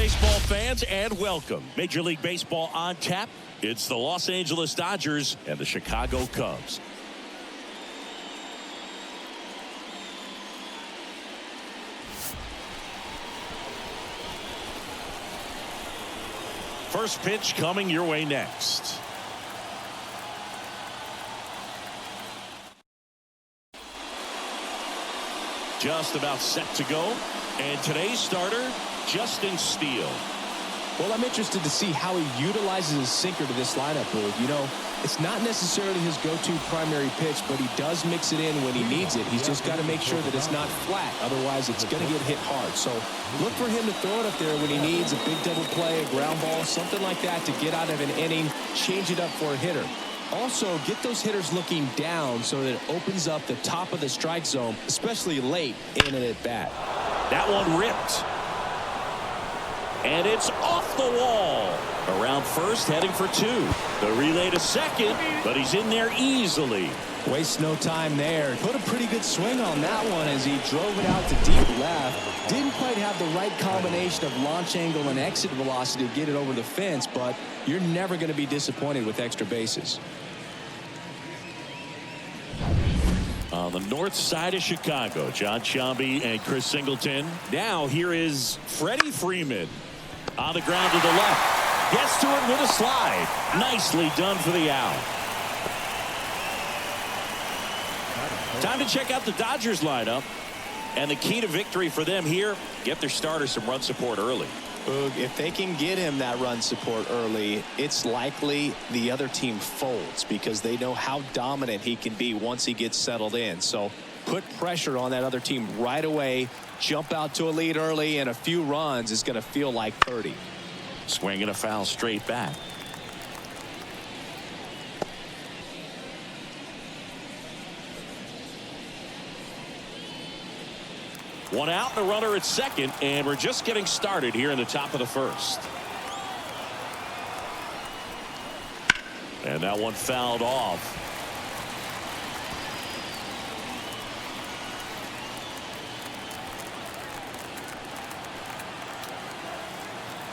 baseball fans, and welcome. Major League Baseball on tap. It's the Los Angeles Dodgers and the Chicago Cubs. First pitch coming your way next. Just about set to go. And today's starter, Justin Steele. Well, I'm interested to see how he utilizes his sinker to this lineup, Boog. You know, it's not necessarily his go-to primary pitch, but he does mix it in when he needs it. He's just got to make sure that it's not flat. Otherwise, it's going to get hit hard. So look for him to throw it up there when he needs a big double play, a ground ball, something like that to get out of an inning, change it up for a hitter. Also, get those hitters looking down so that it opens up the top of the strike zone, especially late in an at-bat. That one ripped. And it's off the wall. Around first, heading for two. The relay to second, but he's in there easily. Waste no time there. Put a pretty good swing on that one as he drove it out to deep left. Didn't quite have the right combination of launch angle and exit velocity to get it over the fence, but you're never going to be disappointed with extra bases. On the north side of Chicago, John Sciambi and Chris Singleton. Now here is Freddie Freeman. On the ground to the left. Gets to it with a slide. Nicely done for the out. Time to check out the Dodgers lineup. And the key to victory for them here, get their starter some run support early. If they can get him that run support early, it's likely the other team folds because they know how dominant he can be once he gets settled in. So put pressure on that other team right away. Jump out to a lead early, and a few runs is going to feel like 30. Swing and a foul straight back. One out, the runner at second, and we're just getting started here in the top of the first. And that one fouled off.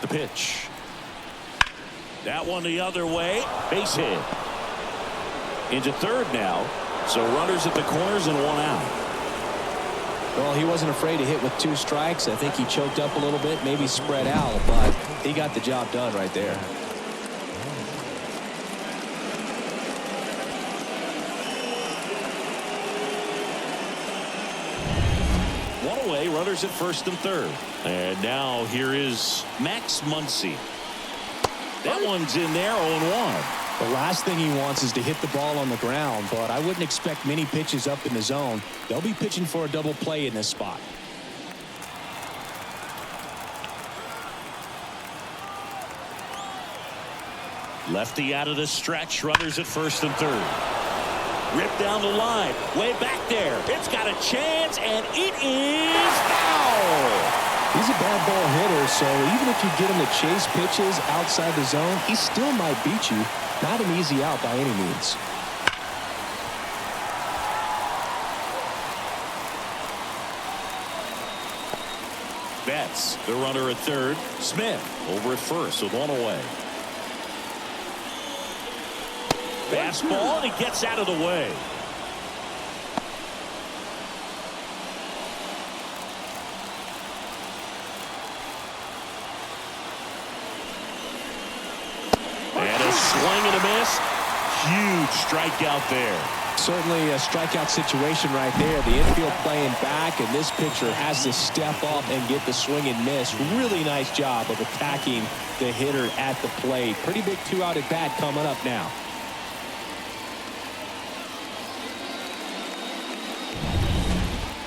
The pitch. That one the other way. Base hit. Into third now. So runners at the corners and one out. Well, he wasn't afraid to hit with two strikes. I think he choked up a little bit, maybe spread out, but he got the job done right there. One away, runners at first and third. And now here is Max Muncy. That one's in there, 0-1. The last thing he wants is to hit the ball on the ground, but I wouldn't expect many pitches up in the zone. They'll be pitching for a double play in this spot. Lefty out of the stretch, runners at first and third. Ripped down the line, way back there. It's got a chance, and it is foul. He's a bad ball hitter, so even if you get him to chase pitches outside the zone, he still might beat you. Not an easy out by any means. Betts, the runner at third. Smith over at first with one away. Fastball, and he gets out of the way. And a swing and a miss. Huge strikeout there. Certainly a strikeout situation right there. The infield playing back, and this pitcher has to step up and get the swing and miss. Really nice job of attacking the hitter at the plate. Pretty big two-out at bat coming up now.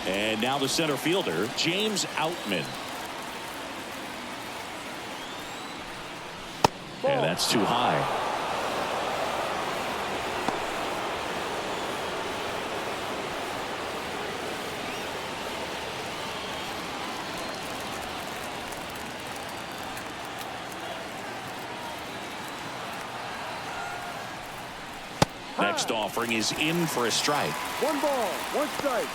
And now the center fielder, James Outman. And that's too high. Next offering is in for a strike. 1 ball, 1 strike.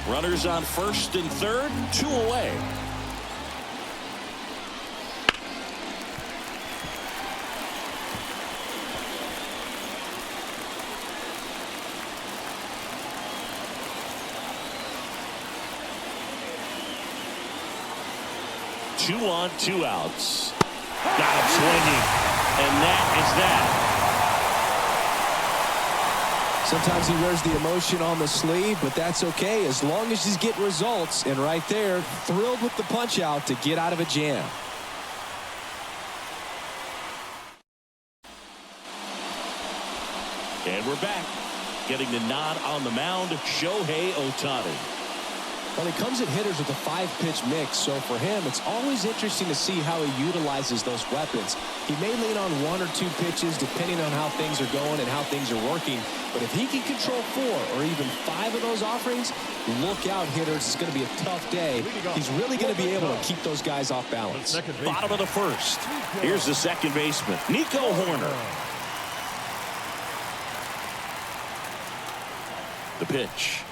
Runners on first and third, 2 away. Two on, 2 outs. Got him swinging. And that is that. Sometimes he wears the emotion on the sleeve, but that's okay as long as he's getting results. And right there, thrilled with the punch out to get out of a jam. And we're back. Getting the nod on the mound, Shohei Ohtani. Well, he comes at hitters with a 5-pitch mix, so for him, it's always interesting to see how he utilizes those weapons. He may lean on 1 or 2 pitches depending on how things are going and how things are working, but if he can control 4 or even 5 of those offerings, look out, hitters. It's going to be a tough day. He's really going to be able to keep those guys off balance. Bottom of the first. Here's the second baseman, Nico Horner. The pitch.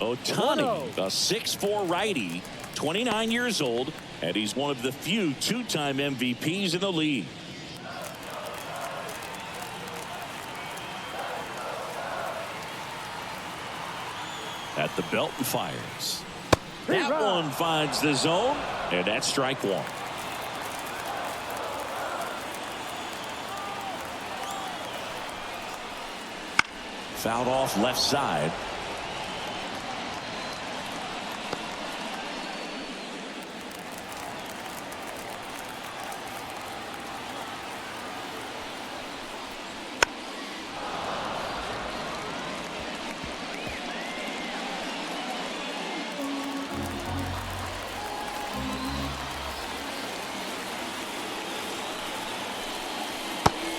Ohtani, a 6'4" righty, 29 years old, and he's one of the few 2-time MVPs in the league. At the belt and fires. That one finds the zone, and that's strike 1. Fouled off left side.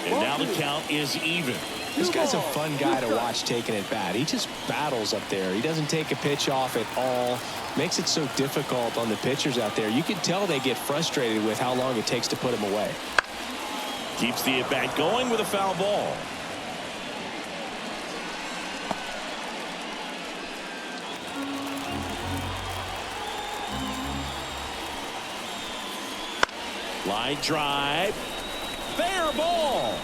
And now the count is even. This guy's a fun guy to watch taking at bat. He just battles up there. He doesn't take a pitch off at all. Makes it so difficult on the pitchers out there. You can tell they get frustrated with how long it takes to put him away. Keeps the at-bat going with a foul ball. Line drive. Fair ball.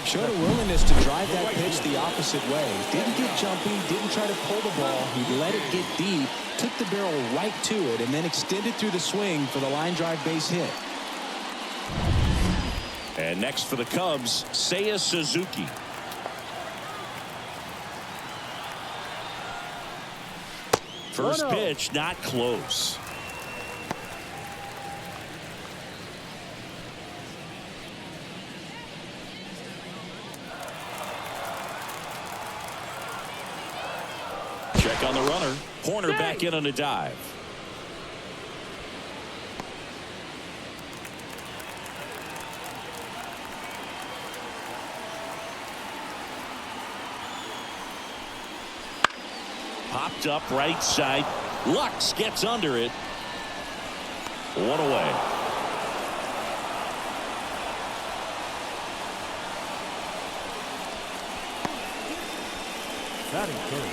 Showed a willingness to drive that pitch the opposite way. Didn't get jumpy, didn't try to pull the ball. He let it get deep, took the barrel right to it, and then extended through the swing for the line drive base hit. And next for the Cubs, Seiya Suzuki. First pitch, not close. Check on the runner. Horner back in on a dive. Popped up right side. Lux gets under it. 1 away.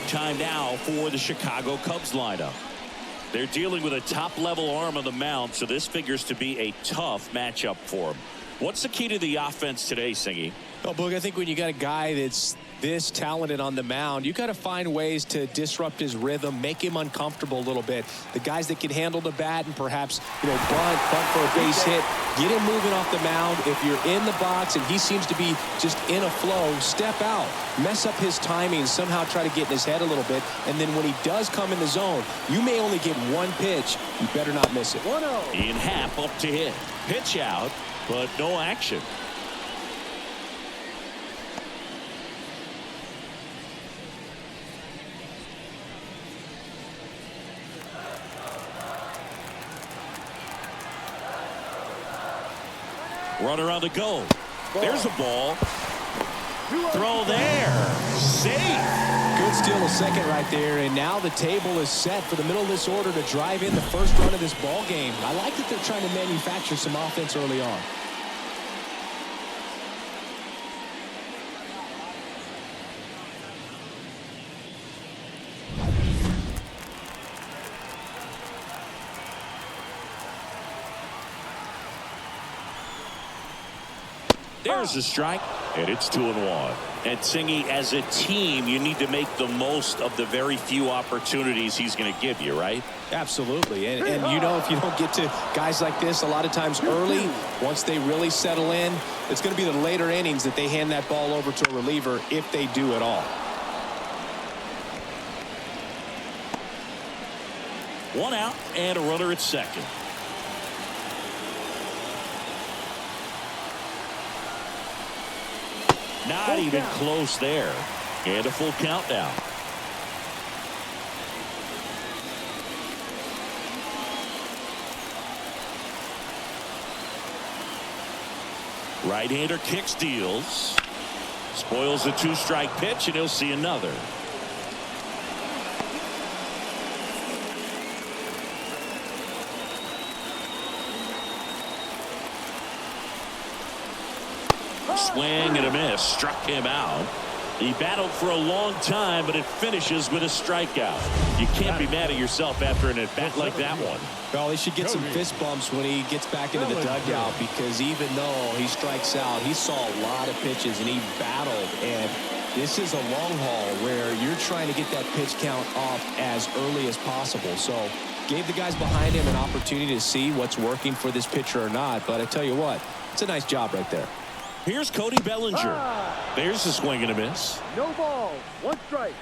Time now for the Chicago Cubs lineup. They're dealing with a top-level arm on the mound, so this figures to be a tough matchup for them. What's the key to the offense today, Singy? Well, Boog, I think when you got a guy that's this talented on the mound, you got to find ways to disrupt his rhythm, make him uncomfortable a little bit. The guys that can handle the bat and perhaps, bunt for a base hit, get him moving off the mound. If you're in the box and he seems to be just in a flow, step out, mess up his timing, somehow try to get in his head a little bit. And then when he does come in the zone, you may only get 1 pitch. You better not miss it. 1-0. Ian Happ up to hit. Pitch out, but no action. Runner on the go. There's a ball. Throw there. Safe. Good steal a second right there, and now the table is set for the middle of this order to drive in the first run of this ball game. I like that they're trying to manufacture some offense early on. There's the strike, and it's 2-1. And Singy, as a team, you need to make the most of the very few opportunities he's going to give you, right? Absolutely. And you know, if you don't get to guys like this a lot of times early, once they really settle in, it's going to be the later innings that they hand that ball over to a reliever, if they do at all. One out and a runner at second. Not even close there. And a full count now. Right-hander kicks, deals. Spoils the two-strike pitch, and he'll see another. Swing and a miss. Struck him out. He battled for a long time, but it finishes with a strikeout. You can't be mad at yourself after an at-bat like that one. Well, he should get some fist bumps when he gets back into the dugout, because even though he strikes out, he saw a lot of pitches and he battled. And this is a long haul where you're trying to get that pitch count off as early as possible. So gave the guys behind him an opportunity to see what's working for this pitcher or not. But I tell you what, it's a nice job right there. Here's Cody Bellinger. There's a swing and a miss. No ball, one strike.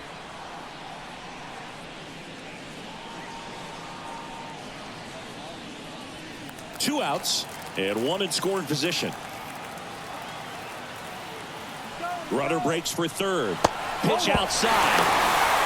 Two outs and one in scoring position. Runner breaks for third. Pitch outside.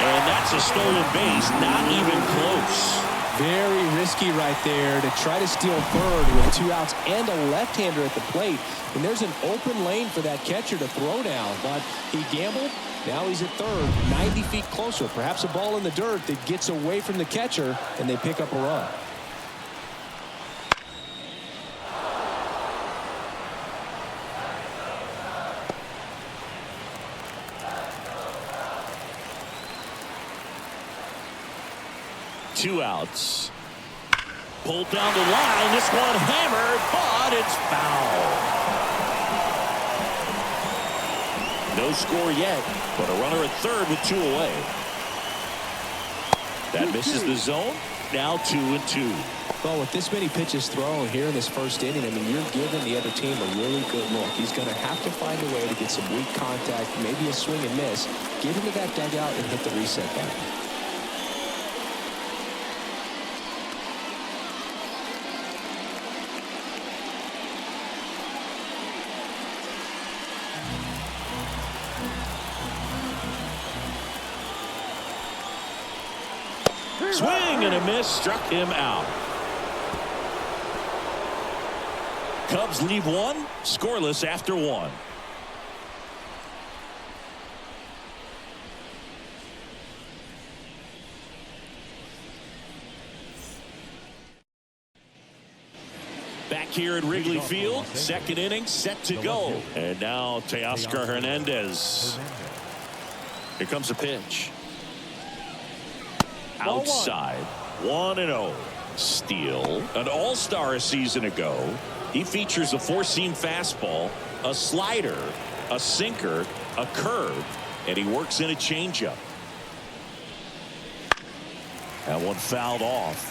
And that's a stolen base. Not even close. Very risky right there to try to steal third with two outs and a left-hander at the plate. And there's an open lane for that catcher to throw down. But he gambled. Now he's at third, 90 feet closer. Perhaps a ball in the dirt that gets away from the catcher, and they pick up a run. Two outs. Pulled down the line. This one hammered, but it's foul. No score yet, but a runner at third with two away. That misses the zone. Now 2-2. Well, with this many pitches thrown here in this first inning, I mean, you're giving the other team a really good look. He's going to have to find a way to get some weak contact, maybe a swing and miss, get into that dugout and hit the reset button. Swing and a miss, struck him out. Cubs leave one, scoreless after one. Back here at Wrigley Field, second inning set to go. And now Teoscar Hernandez. Here comes a pitch. Outside, 1-0. Steele, an all-star a season ago. He features a four-seam fastball, a slider, a sinker, a curve, and he works in a changeup. That one fouled off.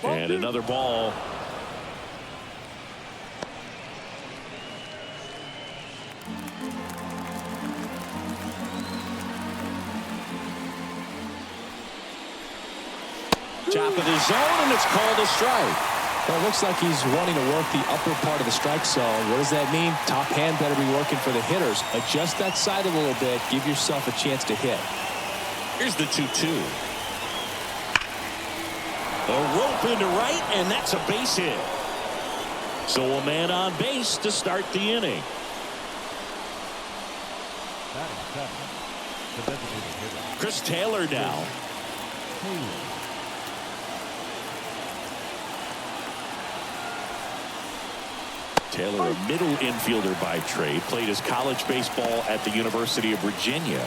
And another ball. Top of the zone, and it's called a strike. Well, it looks like he's wanting to work the upper part of the strike zone. What does that mean? Top hand better be working for the hitters. Adjust that side a little bit. Give yourself a chance to hit. Here's the 2-2. A rope into right, and that's a base hit. So a man on base to start the inning. Chris Taylor now. Taylor, a middle infielder by trade, played his college baseball at the University of Virginia.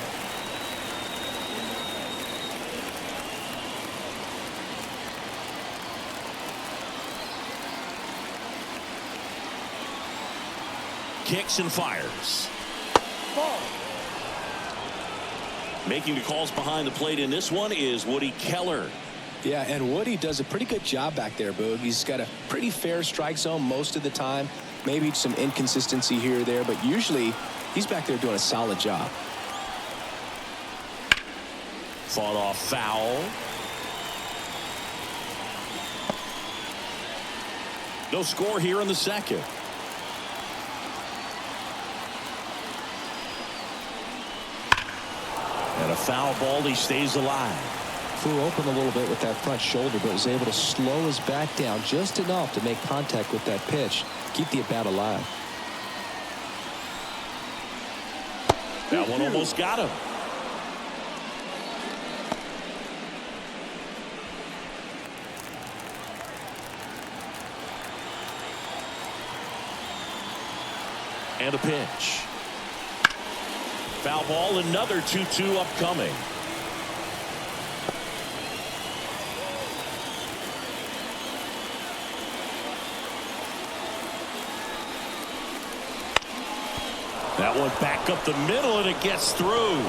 Kicks and fires. Ball. Making the calls behind the plate in this one is Woody Keller. Yeah, and Woody does a pretty good job back there, Boog. He's got a pretty fair strike zone most of the time. Maybe some inconsistency here or there, but usually he's back there doing a solid job. Fought off foul. No score here in the second. And a foul ball. He stays alive. Flew open a little bit with that front shoulder, but was able to slow his back down just enough to make contact with that pitch. Keep the at-bat alive. That one almost got him. And a pitch. Foul ball, another 2-2 upcoming. That one back up the middle, and it gets through.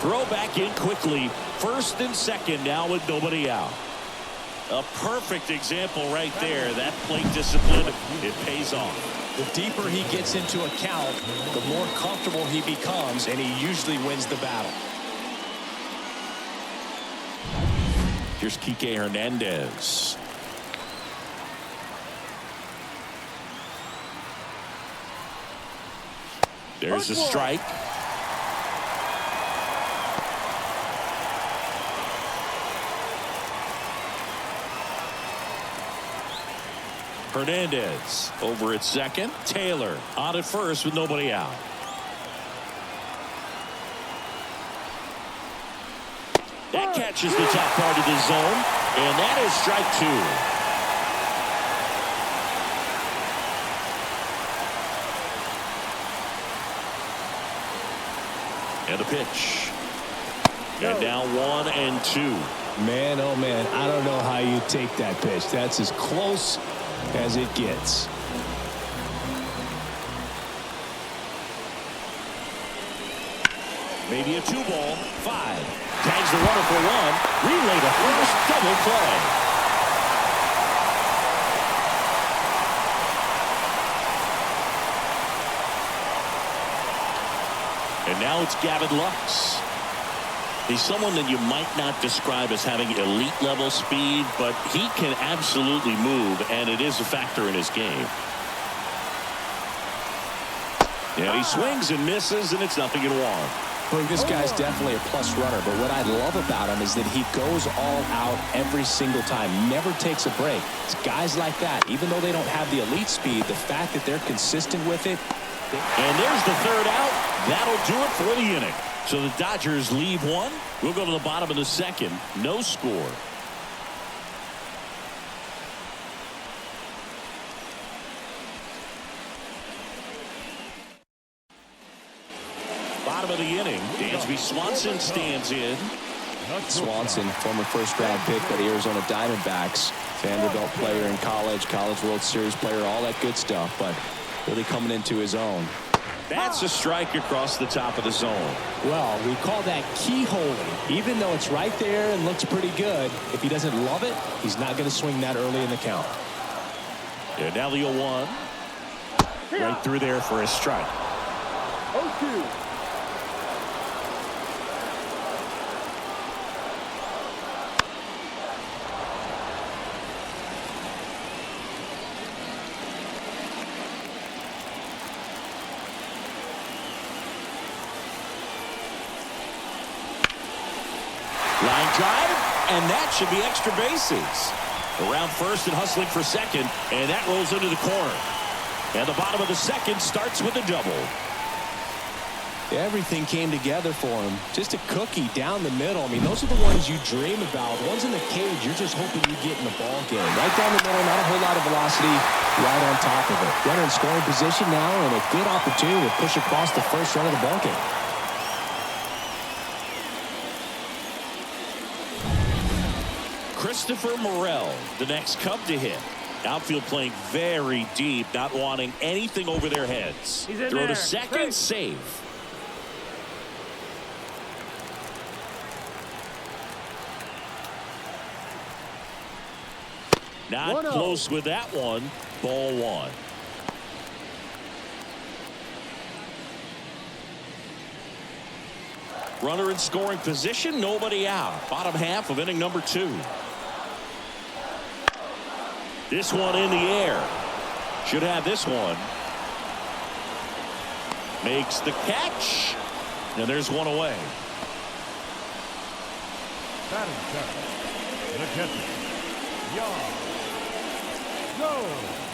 Throw back in quickly. First and second now with nobody out. A perfect example right there. That plate discipline, it pays off. The deeper he gets into a count, the more comfortable he becomes, and he usually wins the battle. Here's Kike Hernandez. There's a strike. Hernandez over at second. Taylor on at first with nobody out. That catches the top part of the zone, and that is strike two. And a pitch. And now 1-2. Man, oh man, I don't know how you take that pitch. That's as close as it gets. Maybe a 2-ball. 5. Tags the runner for 1. Relay to first. Double play. And now it's Gavin Lux. He's someone that you might not describe as having elite level speed, but he can absolutely move, and it is a factor in his game. Yeah, he swings and misses, and it's nothing in 1. Well, this guy's definitely a plus runner, but what I love about him is that he goes all out every single time, never takes a break. It's guys like that, even though they don't have the elite speed, the fact that they're consistent with it. And there's the third out. That'll do it for the inning. So the Dodgers leave 1. We'll go to the bottom of the second. No score. Bottom of the inning. Dansby Swanson stands in. Swanson, former first-round pick by the Arizona Diamondbacks. Vanderbilt player in college, College World Series player, all that good stuff, but really coming into his own. That's a strike across the top of the zone. Well, we call that keyholing. Even though it's right there and looks pretty good, if he doesn't love it, he's not going to swing that early in the count. And now the 0-1. Right through there for a strike. 0-2. Line drive, and that should be extra bases. Around first and hustling for second, and that rolls into the corner. And the bottom of the second starts with a double. Everything came together for him. Just a cookie down the middle. I mean, those are the ones you dream about. Ones in the cage, you're just hoping you get in the ball game. Right down the middle, not a whole lot of velocity, right on top of it. Runner in scoring position now, and a good opportunity to push across the first run of the ball game. Christopher Morel, the next Cub to hit. Outfield playing very deep, not wanting anything over their heads. Throw to second, save. Not close with that one. Ball one. Runner in scoring position, nobody out. Bottom half of inning number 2. This one in the air. Should have this one. Makes the catch. And there's one away. Batting second. The catcher.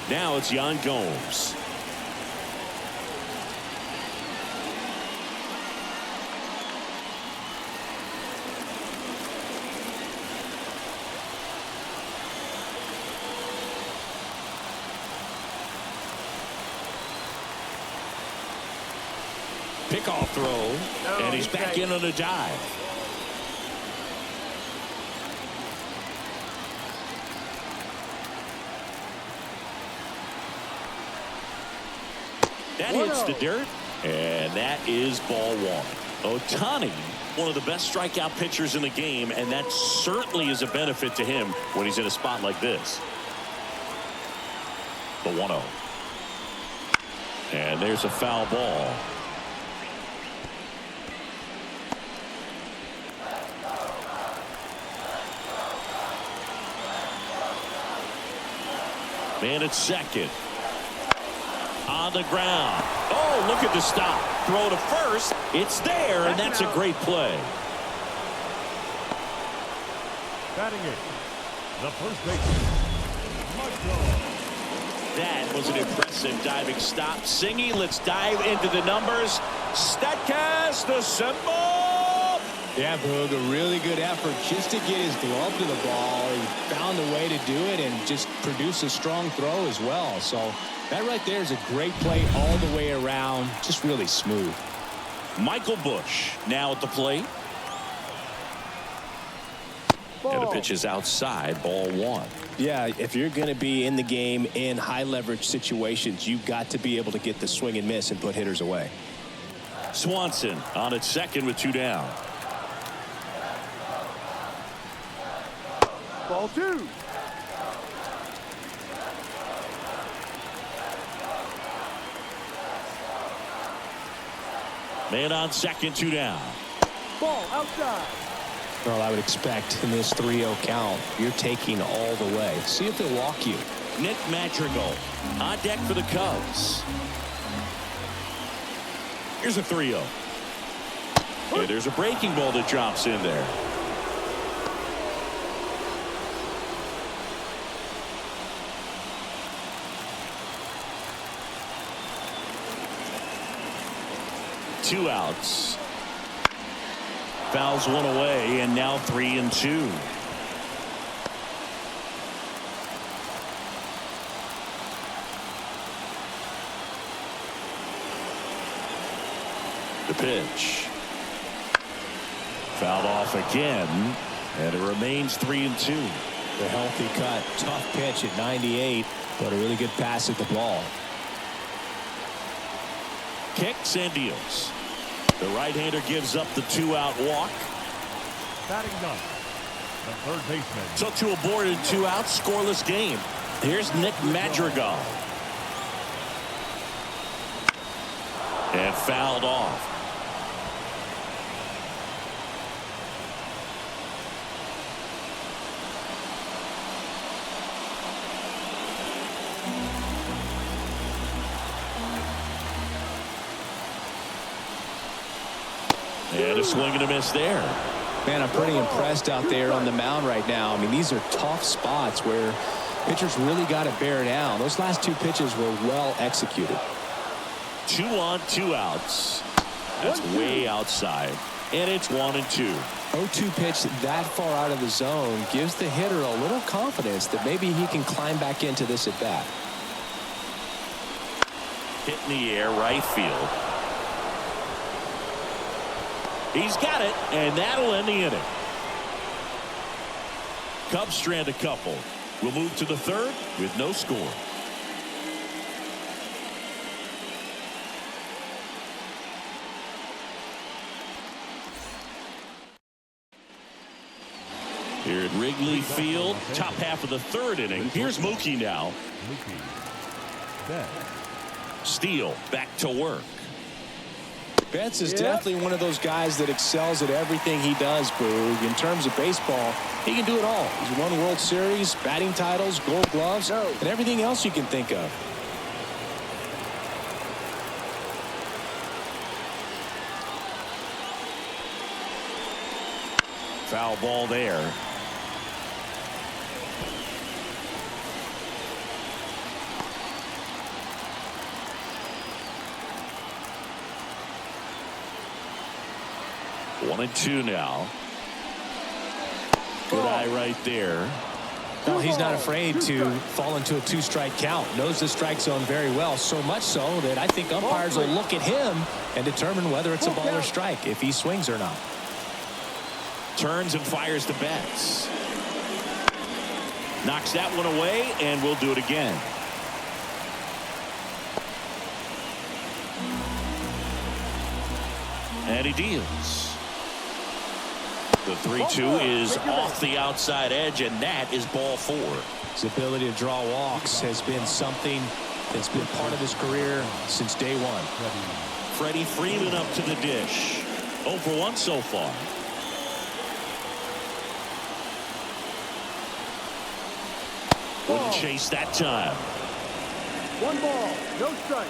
Now it's Yan Gomes. Pickoff throw, and he's back in on a dive. That hits the dirt, and that is ball one. Ohtani, one of the best strikeout pitchers in the game, and that certainly is a benefit to him when he's in a spot like this. The 1-0. And there's a foul ball. Man at second. On the ground. Oh, look at the stop. Throw to first. It's there, and that's a great play. Batting it. The first baseman. That was an impressive diving stop. Singy, let's dive into the numbers. Statcast assemble. Yeah, Boog, a really good effort just to get his glove to the ball. He found a way to do it and just produce a strong throw as well. So that right there is a great play all the way around. Just really smooth. Michael Busch now at the plate. And the pitch is outside, ball one. Yeah, if you're going to be in the game in high leverage situations, you've got to be able to get the swing and miss and put hitters away. Swanson on at second with 2 down. Ball 2. Man on second, 2 down. Ball outside. Well, I would expect in this 3-0 count, you're taking all the way. See if they'll walk you. Nick Madrigal on deck for the Cubs. Here's a 3-0. Hey, there's a breaking ball that drops in there. Two outs. Fouls one away, and now 3-2. The pitch. Fouled off again, and it remains 3-2. The healthy cut. Tough pitch at 98, but a really good pass at the ball. Kicks and deals. The right-hander gives up the 2-out walk. Batting done. The third baseman. So to a board and 2 outs, scoreless game. Here's Nick Madrigal. And fouled off. And a swing and a miss there. Man, I'm pretty impressed out there on the mound right now. I mean, these are tough spots where pitchers really got to bear down. Those last 2 pitches were well executed. 2 on, 2 outs. That's way outside. And it's 1-2. 0-2 pitch that far out of the zone gives the hitter a little confidence that maybe he can climb back into this at bat. Hit in the air, right field. He's got it, and that'll end the inning. Cubs strand a couple. We'll move to the third with no score. Here at Wrigley Field, top half of the third inning. Here's Mookie now. Steele back to work. Betts is definitely one of those guys that excels at everything he does, Boog. In terms of baseball, he can do it all. He's won World Series, batting titles, Gold Gloves, and everything else you can think of. Foul ball there. One and two now. Good eye right there. Well, he's not afraid to fall into a two-strike count. Knows the strike zone very well, so much so that I think umpires will look at him and determine whether it's a ball or strike, if he swings or not. Turns and fires to Betts. Knocks that one away, and we'll do it again. And he deals. The 3-2 is off the outside edge, and that is ball 4. His ability to draw walks has been something that's been part of his career since day one. Freddie Freeman up to the dish. 0 for 1 so far. Wouldn't chase that time. 1 ball, no strike.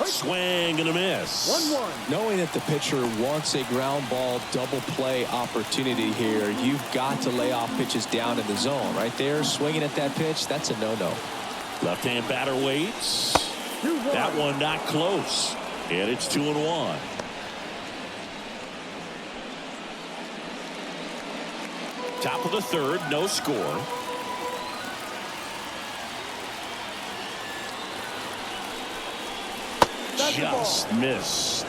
Swing and a miss. 1-1. Knowing that the pitcher wants a ground ball double play opportunity here, you've got to lay off pitches down in the zone. Right there, swinging at that pitch, that's a no-no. Left-hand batter waits. That one not close. And it's 2-1. Top of the third, no score. Just missed. 3-1.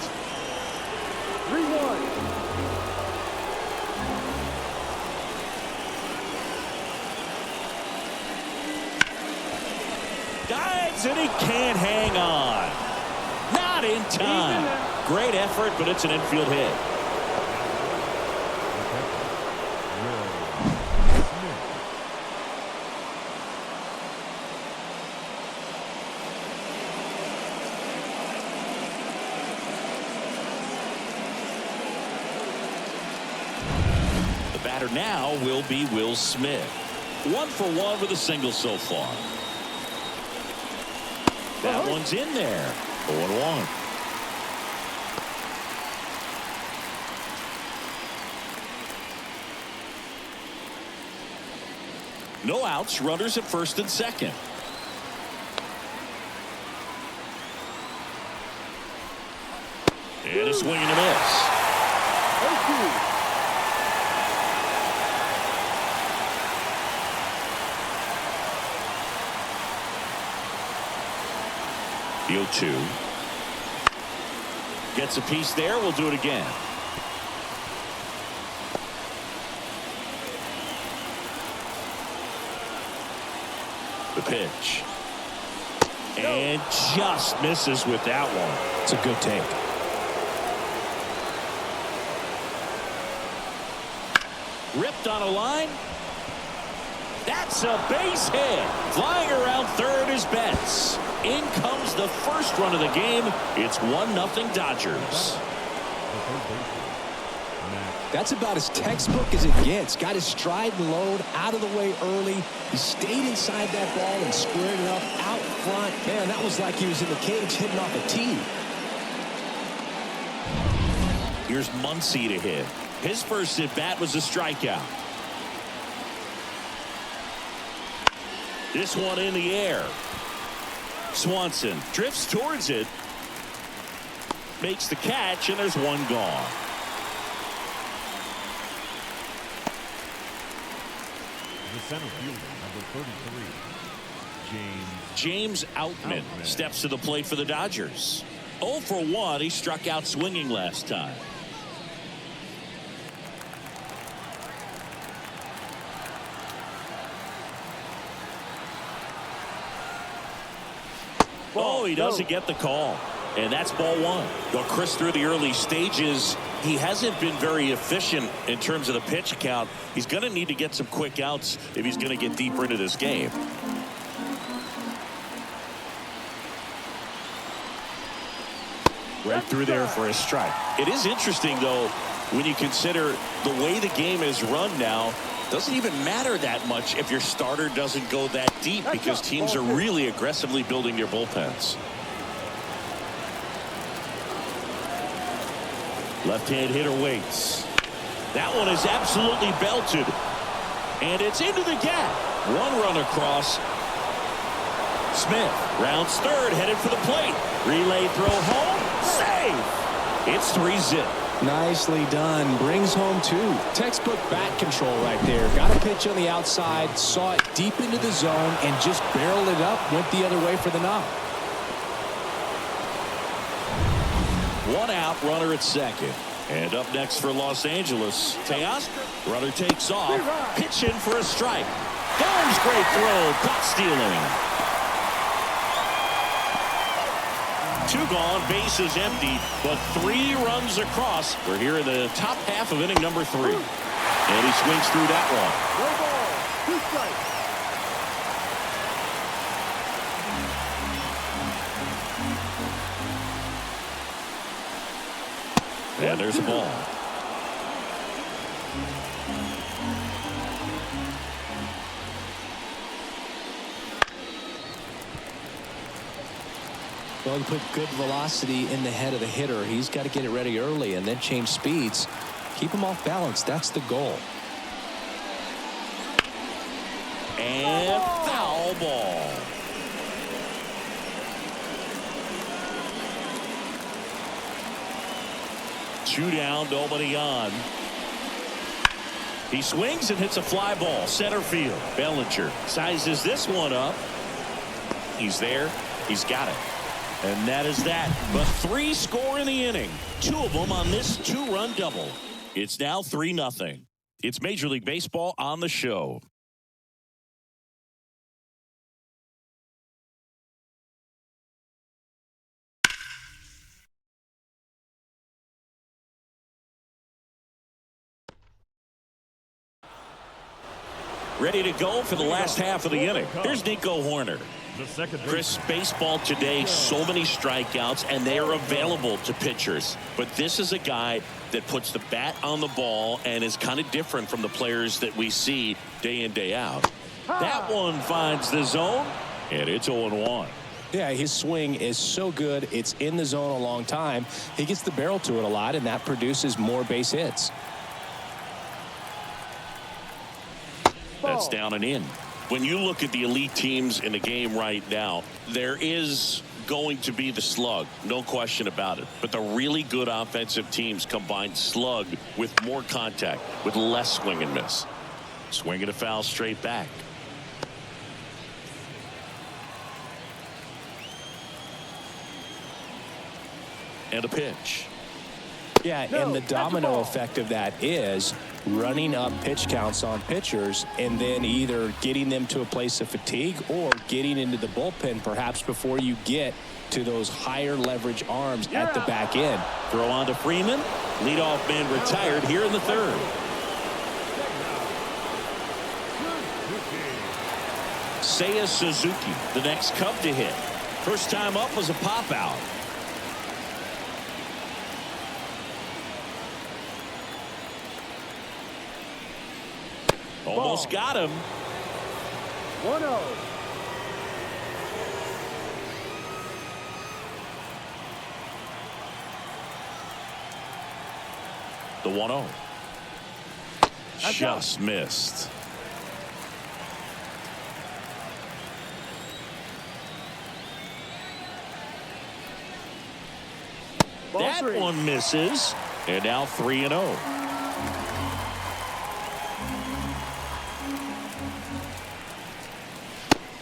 Dives and he can't hang on. Not in time. Great effort, but it's an infield hit. Batter now will be Will Smith. 1 for 1 with a single so far. That one's in there. 0-1. No outs, runners at first and second. And a swing and a miss. 0-2. The 0-2. Gets a piece there. We'll do it again. The pitch. And just misses with that one. It's a good take. Ripped on a line. That's a base hit. Flying around third is Betts. In comes the first run of the game. It's 1-0 Dodgers. That's about as textbook as it gets. Got his stride and load out of the way early. He stayed inside that ball and squared it up out front. Man, that was like he was in the cage hitting off a tee. Here's Muncy to hit. His first at bat was a strikeout. This one in the air. Swanson drifts towards it. Makes the catch, and there's one gone. The center fielder, number 33, James Outman steps to the plate for the Dodgers. 0 for 1. He struck out swinging last time. Oh, he doesn't get the call. And that's ball one. Well, Chris, through the early stages, he hasn't been very efficient in terms of the pitch count. He's going to need to get some quick outs if he's going to get deeper into this game. Right through there for a strike. It is interesting, though, when you consider the way the game is run now. Doesn't even matter that much if your starter doesn't go that deep, because teams are really aggressively building their bullpens. Left-hand hitter waits. That one is absolutely belted. And it's into the gap. One run across. Smith rounds third, headed for the plate. Relay throw home. Save. It's 3-zip. Nicely done. Brings home two. Textbook bat control right there. Got a pitch on the outside, saw it deep into the zone, and just barreled it up. Went the other way for the knock. One out, runner at second. And up next for Los Angeles, Teoscar. Runner takes off. Pitch in for a strike. Gomes, great throw. Caught stealing. Two gone, bases empty, but 3 runs across. We're here in the top half of inning number 3. And he swings through that one. 1 ball, 2 strikes. And there's a ball. Well, to put good velocity in the head of the hitter, he's got to get it ready early and then change speeds. Keep him off balance. That's the goal. And foul ball. Two down, nobody on. He swings and hits a fly ball. Center field. Bellinger sizes this one up. He's there. He's got it. And that is that. But 3 score in the inning. 2 of them on this 2-run double. It's now 3-0. It's Major League Baseball on the show. Ready to go for the last half of the inning. Here's Nico Horner. Chris, baseball today, so many strikeouts, and they are available to pitchers. But this is a guy that puts the bat on the ball and is kind of different from the players that we see day in, day out. That one finds the zone, and it's 0-1. Yeah, his swing is so good. It's in the zone a long time. He gets the barrel to it a lot, and that produces more base hits. That's down and in. When you look at the elite teams in the game right now, there is going to be the slug, no question about it. But the really good offensive teams combine slug with more contact, with less swing and miss. Swing and a foul straight back. And a pitch. Yeah, and the domino effect of that is running up pitch counts on pitchers and then either getting them to a place of fatigue or getting into the bullpen perhaps before you get to those higher leverage arms at the back end. Throw on to Freeman. Leadoff man retired here in the 3rd. Seiya Suzuki, the next Cub to hit. First time up was a pop out. Almost got him. 1-0. The 1-0. Just missed. That one misses. And now 3-0.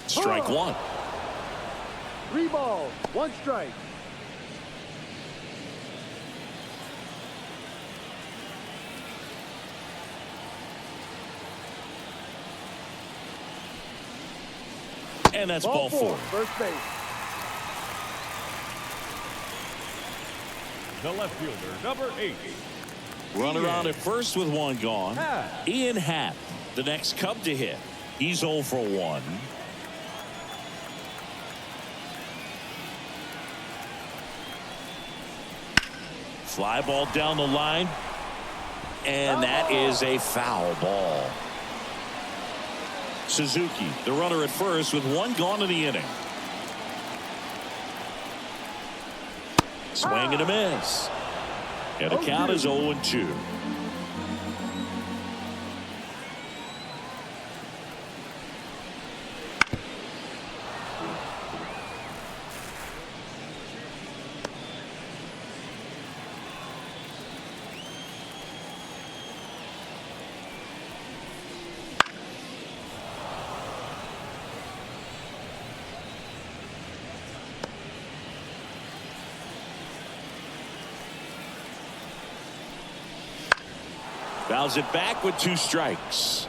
Strike one. 3 balls, 1 strike. And that's ball 4. First base. The left fielder, number 8. Runner on at first with 1 gone. Ian Happ, the next Cub to hit. He's 0 for 1. Fly ball down the line. And that is a foul ball. Suzuki, the runner at first with 1 gone in the inning. Swing and a miss. And the count is 0-2. Fouls it back with 2 strikes.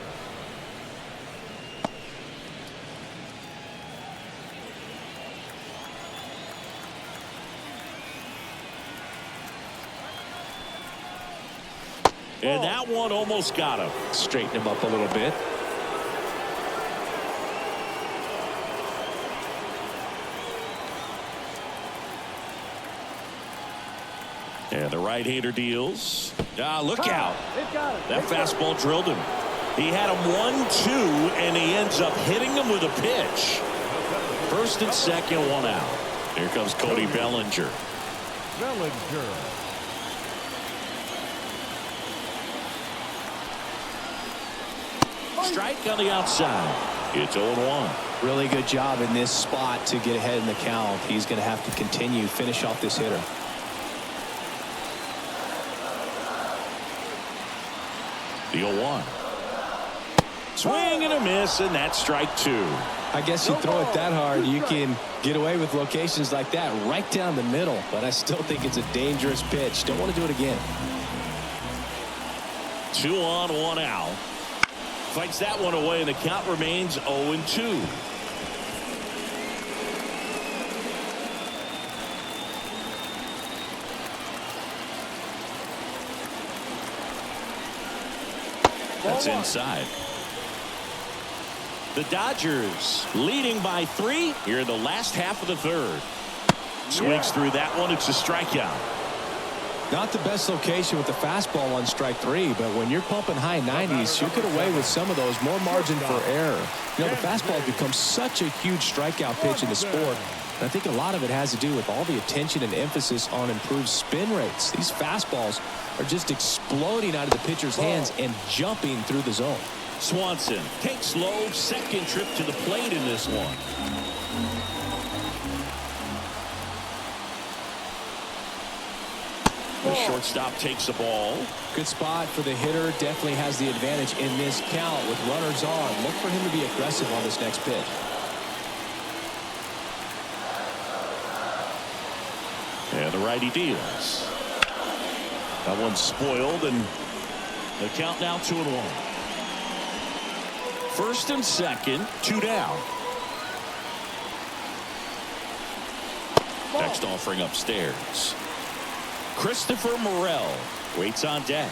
And that one almost got him. Straighten him up a little bit. And the right-hander deals. Look out. That fastball drilled him. He had him 1-2, and he ends up hitting him with a pitch. First and second, 1 out. Here comes Cody Bellinger. Strike on the outside. It's 0-1. Really good job in this spot to get ahead in the count. He's going to have to continue, finish off this hitter. The 0-1. Swing and a miss, and that's strike 2. I guess you throw it that hard, you can get away with locations like that right down the middle. But I still think it's a dangerous pitch. Don't want to do it again. 2 on, 1 out. Fights that one away, and the count remains 0-2. That's inside. The Dodgers leading by 3 here in the last half of the 3rd. Swings through that one. It's a strikeout. Not the best location with the fastball on strike 3, but when you're pumping high 90s, you get away with some of those. More margin for error. You know, the fastball has become such a huge strikeout pitch in the sport. And I think a lot of it has to do with all the attention and emphasis on improved spin rates. These fastballs are just exploding out of the pitcher's hands and jumping through the zone. Swanson takes low, second trip to the plate in this one. The shortstop takes the ball. Good spot for the hitter. Definitely has the advantage in this count with runners on. Look for him to be aggressive on this next pitch. And the righty deals. That one's spoiled, and the count now 2-1. First and second, 2 down. Next offering upstairs. Christopher Morel waits on deck.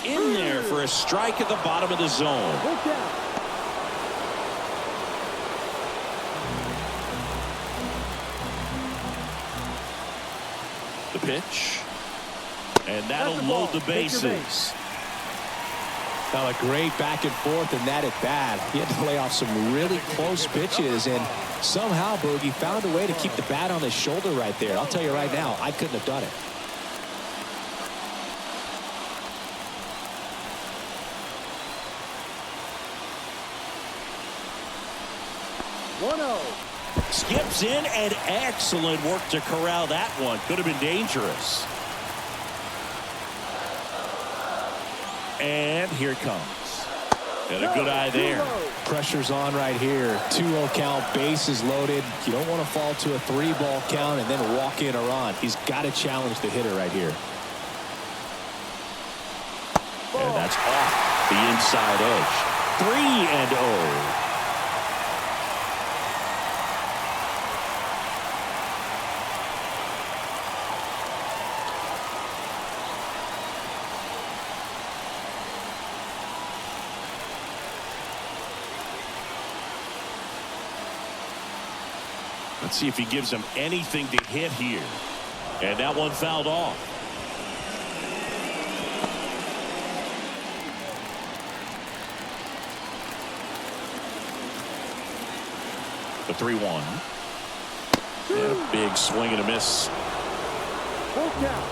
In there for a strike at the bottom of the zone. The pitch. And that'll load the bases. Now a great back and forth in that at bat. He had to lay off some really close pitches, and somehow Boogie found a way to keep the bat on his shoulder right there. I'll tell you right now, I couldn't have done it. 1-0. Skips in, and excellent work to corral that one. Could have been dangerous. And here it comes. And a good eye there. Pressure's on right here. 2-0 count, bases loaded. You don't want to fall to a 3-ball count and then walk in or on. He's got to challenge the hitter right here. And that's off the inside edge. 3-0. Let's see if he gives him anything to hit here. And that one fouled off. The 3-1. And a big swing and a miss. Full count.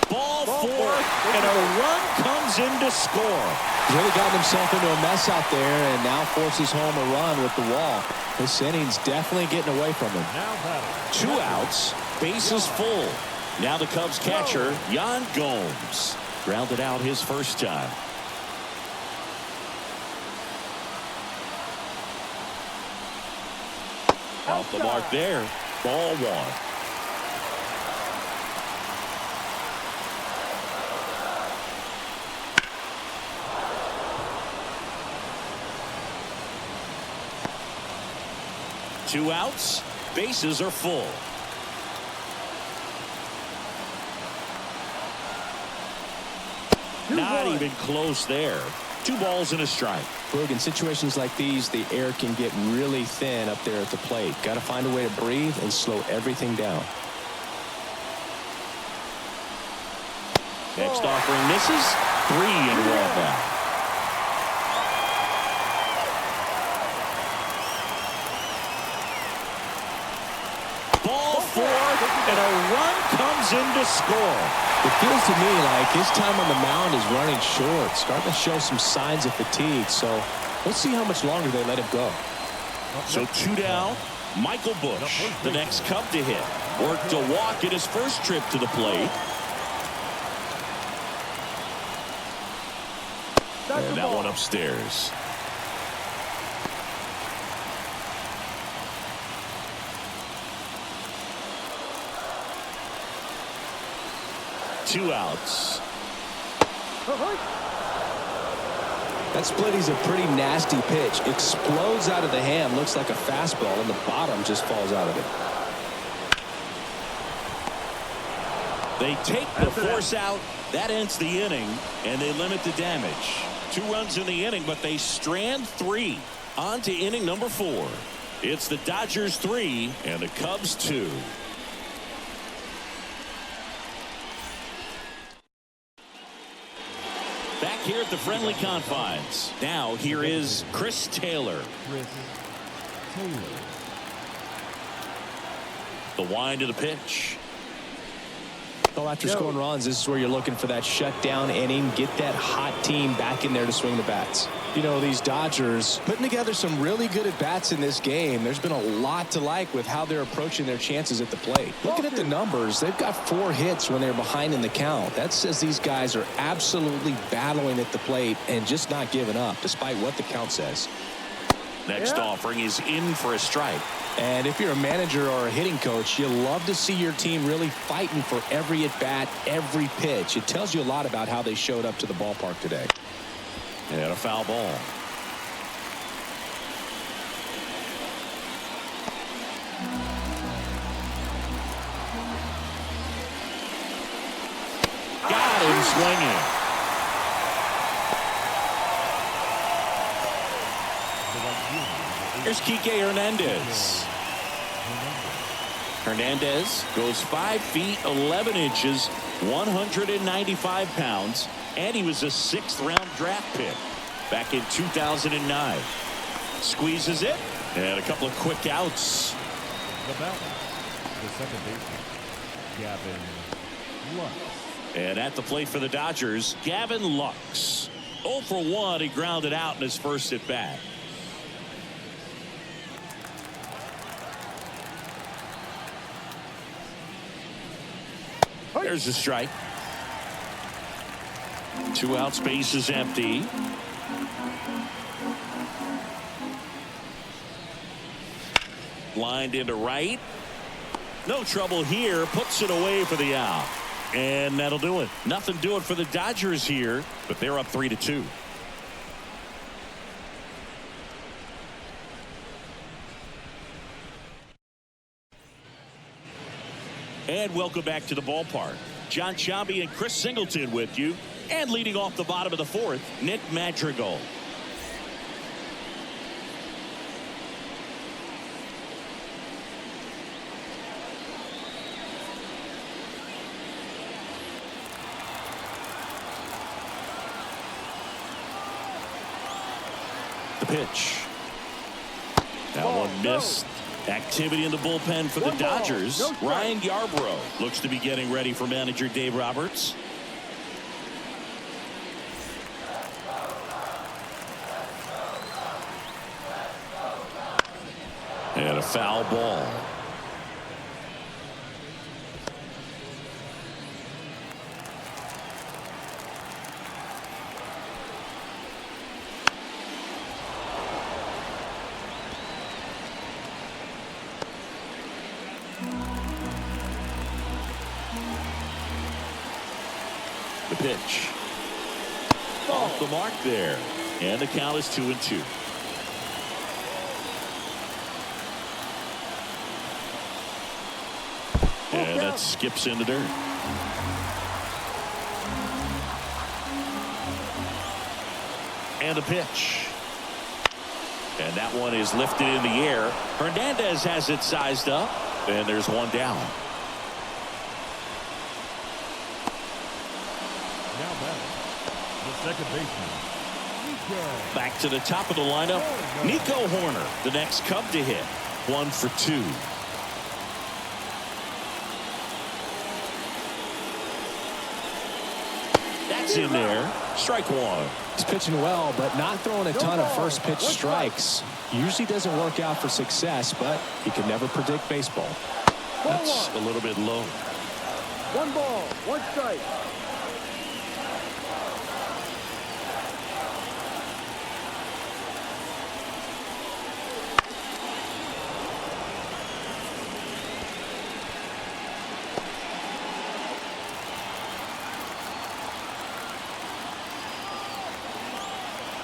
Ball four, and a run comes in to score. He's really gotten himself into a mess out there and now forces home a run with the wall. This inning's definitely getting away from him. Now batting. 2 outs, bases full. Now the Cubs catcher, Yan Gomes. Grounded out his first time. Off the mark there. Ball 1. Two outs, bases are full. Not even close there. 2 balls and a strike. Boog, in situations like these, the air can get really thin up there at the plate. Got to find a way to breathe and slow everything down. Next offering misses. 3-1 now. Ball 4, and a run comes in to score. It feels to me like his time on the mound is running short, starting to show some signs of fatigue. So let's see how much longer they let him go. So 2 down. Michael Busch, the next Cub to hit. Worked a walk in his first trip to the plate. And that one upstairs. Two outs. That splitty's a pretty nasty pitch. Explodes out of the hand. Looks like a fastball, and the bottom just falls out of it. They take the force out. That ends the inning, and they limit the damage. 2 runs in the inning, but they strand 3. On to inning number 4. It's the Dodgers 3 and the Cubs 2. Back here at the friendly confines. Now here is Chris Taylor. The wind of the pitch. Well, after scoring runs, this is where you're looking for that shutdown inning. Get that hot team back in there to swing the bats. You know, these Dodgers putting together some really good at-bats in this game. There's been a lot to like with how they're approaching their chances at the plate. Looking at the numbers, they've got 4 hits when they're behind in the count. That says these guys are absolutely battling at the plate and just not giving up, despite what the count says. Next offering is in for a strike. And if you're a manager or a hitting coach, you love to see your team really fighting for every at-bat, every pitch. It tells you a lot about how they showed up to the ballpark today. And a foul ball. Got him swinging. Here's Kike Hernandez. Hernandez goes 5 feet 11 inches, 195 pounds, and he was a 6th-round draft pick back in 2009. Squeezes it, and a couple of quick outs. The batter, the second baseman, Gavin Lux. And at the plate for the Dodgers, Gavin Lux. 0 for 1. He grounded out in his first at bat. There's a strike. 2 out, space is empty. Lined into right. No trouble here. Puts it away for the out. And that'll do it. Nothing doing for the Dodgers here, but they're up 3-2. And welcome back to the ballpark. John Sciambi and Chris Singleton with you. And leading off the bottom of the 4th, Nick Madrigal. The pitch. That one missed. Activity in the bullpen for the Dodgers. Ryan Yarbrough looks to be getting ready for manager Dave Roberts. And a foul ball. The pitch. Off the mark there. And the count is 2-2. And that skips in the dirt. And the pitch. And that one is lifted in the air. Hernandez has it sized up. And there's one down. Now batting, the second baseman, Nico. Back to the top of the lineup, Nico Horner, the next Cub to hit. 1 for 2. That's in there. Strike 1. He's pitching well, but not throwing a ton of first pitch strikes. Usually doesn't work out for success, but you can never predict baseball. That's a little bit low. 1 ball, 1 strike.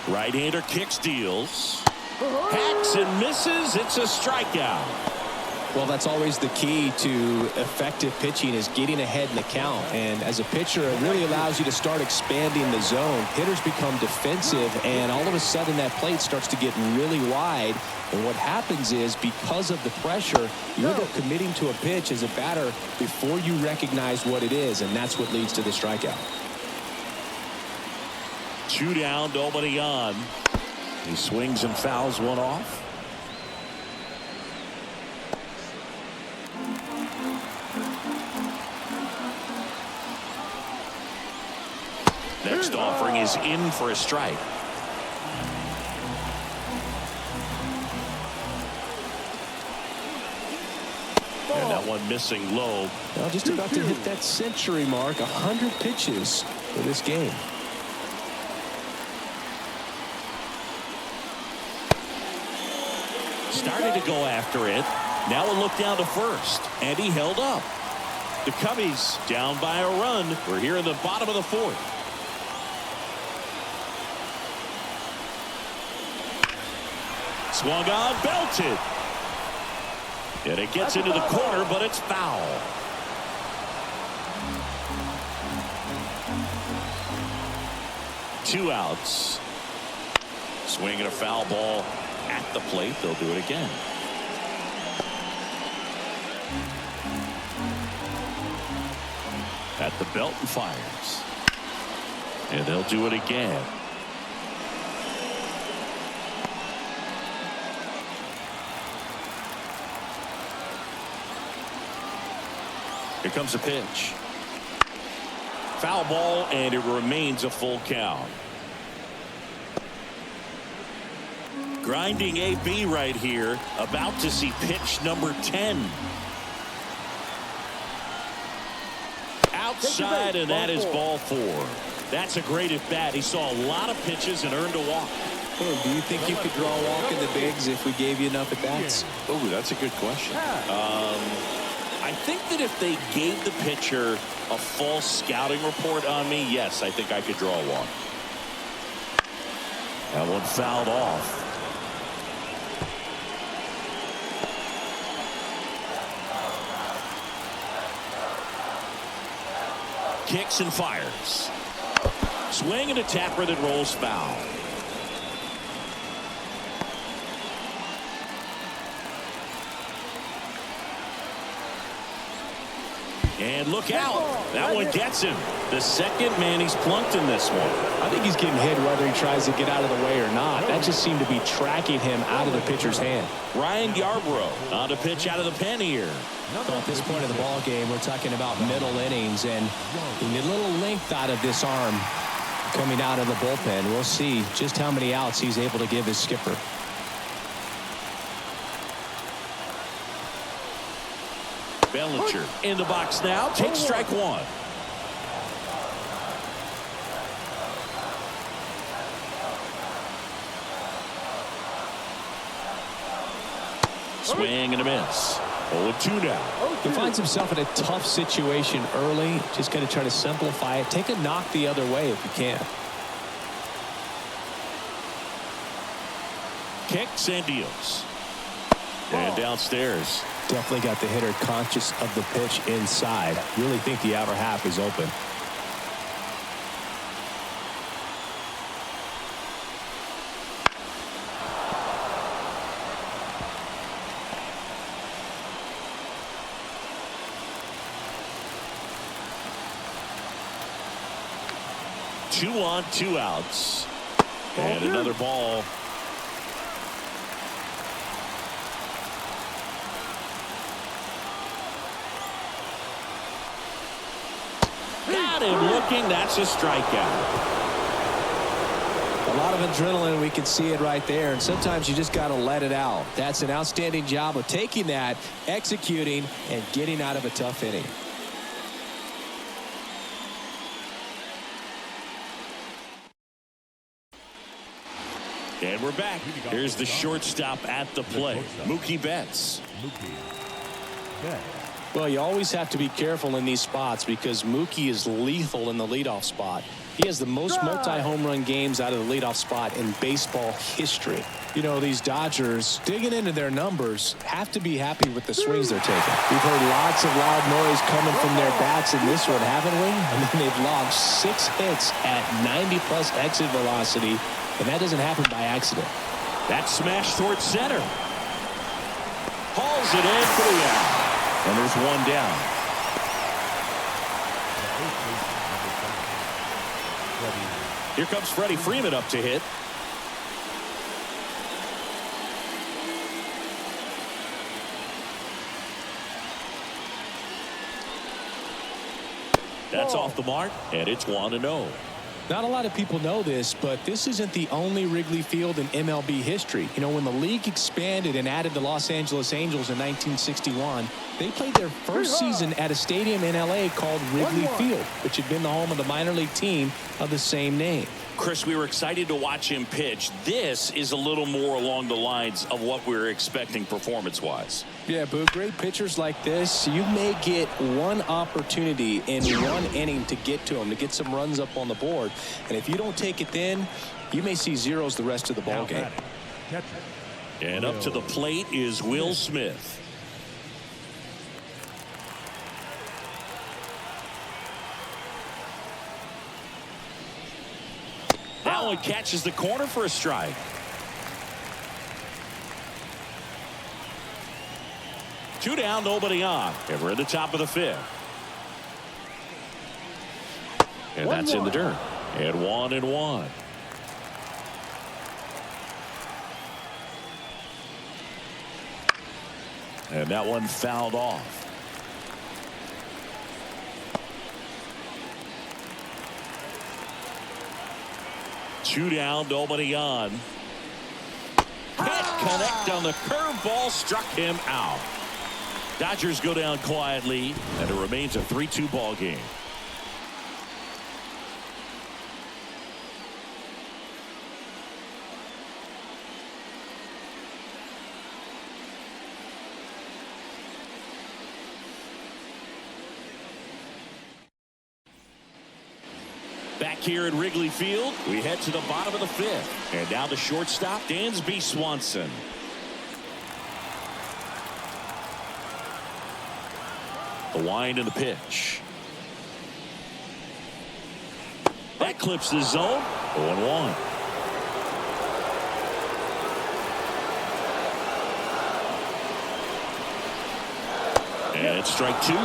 Right-hander kicks, deals. Hacks and misses. It's a strikeout. Well, that's always the key to effective pitching, is getting ahead in the count. And as a pitcher, it really allows you to start expanding the zone. Hitters become defensive, and all of a sudden that plate starts to get really wide. And what happens is, because of the pressure, you end up committing to a pitch as a batter before you recognize what it is, and that's what leads to the strikeout. 2 down, nobody on. He swings and fouls one off. Next offering is in for a strike. And that one missing low. Well, just about to hit that century mark. 100 pitches for this game. Started to go after it. Now a look down to first. And he held up. The Cubbies down by a run. We're here in the bottom of the 4th. Swung on, belted. And it gets into the corner, but it's foul. Two outs. Swinging a foul ball at the plate. They'll do it again. At the belt and fires. And they'll do it again. Here comes a pitch. Foul ball, and it remains a full count. Grinding AB right here, about to see pitch number 10. Outside, and that is ball 4. That's a great at bat. He saw a lot of pitches and earned a walk. Oh, do you think you could draw a walk in the bigs if we gave you enough at bats? Oh, that's a good question. I think that if they gave the pitcher a false scouting report on me, yes, I think I could draw a walk. That one fouled off. Kicks and fires. Swing and a tapper that rolls foul. And look out. That one gets him. The second man he's plunked in this one. I think he's getting hit whether he tries to get out of the way or not. That just seemed to be tracking him out of the pitcher's hand. Ryan Yarbrough on to pitch out of the pen here. So at this point of the ball game, we're talking about middle innings, and a little length out of this arm coming out of the bullpen. We'll see just how many outs he's able to give his skipper. Bellinger in the box now. Takes strike 1. Swing and a miss. 0-2 now. He finds himself in a tough situation early. Just going to try to simplify it. Take a knock the other way if you can. Kicks and deals. And downstairs. Definitely got the hitter conscious of the pitch inside. Really think the outer half is open. Two on, 2 outs. And another ball. Got him looking. That's a strikeout. A lot of adrenaline. We can see it right there. And sometimes you just got to let it out. That's an outstanding job of taking that, executing, and getting out of a tough inning. And we're back. Here's the shortstop at the plate, Mookie Betts. Well, you always have to be careful in these spots because Mookie is lethal in the leadoff spot. He has the most multi-home run games out of the leadoff spot in baseball history. You know, these Dodgers, digging into their numbers, have to be happy with the swings they're taking. We've heard lots of loud noise coming from their bats in this one, haven't we? I mean, they've logged 6 hits at 90-plus exit velocity, and that doesn't happen by accident. That smash towards center. Hauls it in for the out. And there's one down. Here comes Freddie Freeman up to hit. That's off the mark, and it's 1-0. Not a lot of people know this, but this isn't the only Wrigley Field in MLB history. You know, when the league expanded and added the Los Angeles Angels in 1961, they played their first season at a stadium in L.A. called Wrigley Field, which had been the home of the minor league team of the same name. Chris, we were excited to watch him pitch. This is a little more along the lines of what we were expecting performance-wise. Yeah, Boo, great pitchers like this, you may get one opportunity in one inning to get to them, to get some runs up on the board. And if you don't take it then, you may see zeros the rest of the ball game. And up to the plate is Will Smith. That one catches the corner for a strike. Two down, nobody on. And we're at the top of the 5th. And that's in the dirt. And 1-1. And that one fouled off. 2 down, nobody on. Can't connect on the curveball, struck him out. Dodgers go down quietly, and it remains a 3-2 ball game. Back here at Wrigley Field, we head to the bottom of the 5th. And now the shortstop, Dansby Swanson. The wind and the pitch. That clips the zone. 0-1. And it's strike 2. 0-2.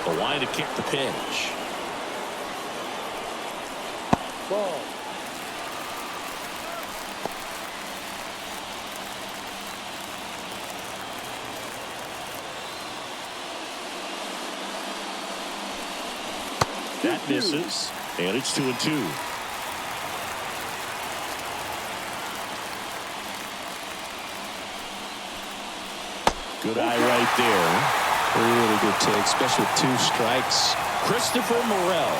The wind to kick the pitch. Ball. That misses, and it's 2-2. Good eye right there. Really good take, especially with 2 strikes. Christopher Morel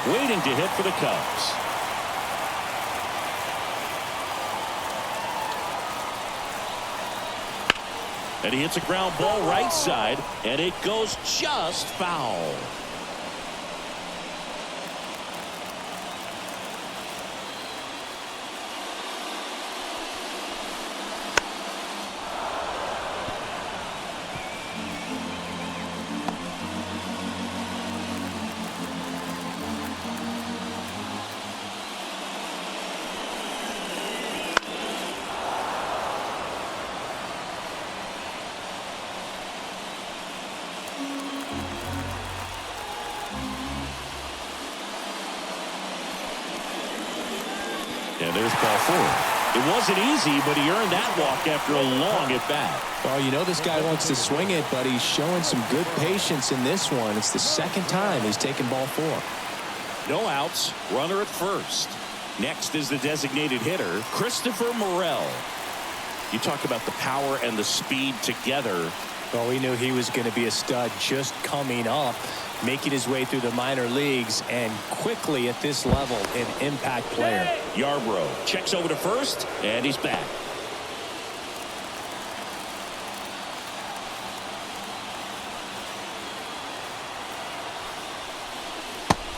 waiting to hit for the Cubs. And he hits a ground ball right side, and it goes just foul. And there's ball 4. It wasn't easy, but he earned that walk after a long at bat. Oh, you know this guy wants to swing it, but he's showing some good patience in this one. It's the 2nd time he's taken ball 4. No outs, runner at first. Next is the designated hitter, Christopher Morel. You talk about the power and the speed together. Well, we knew he was going to be a stud just coming up, making his way through the minor leagues, and quickly at this level, an impact player. Yarbrough checks over to first, and he's back.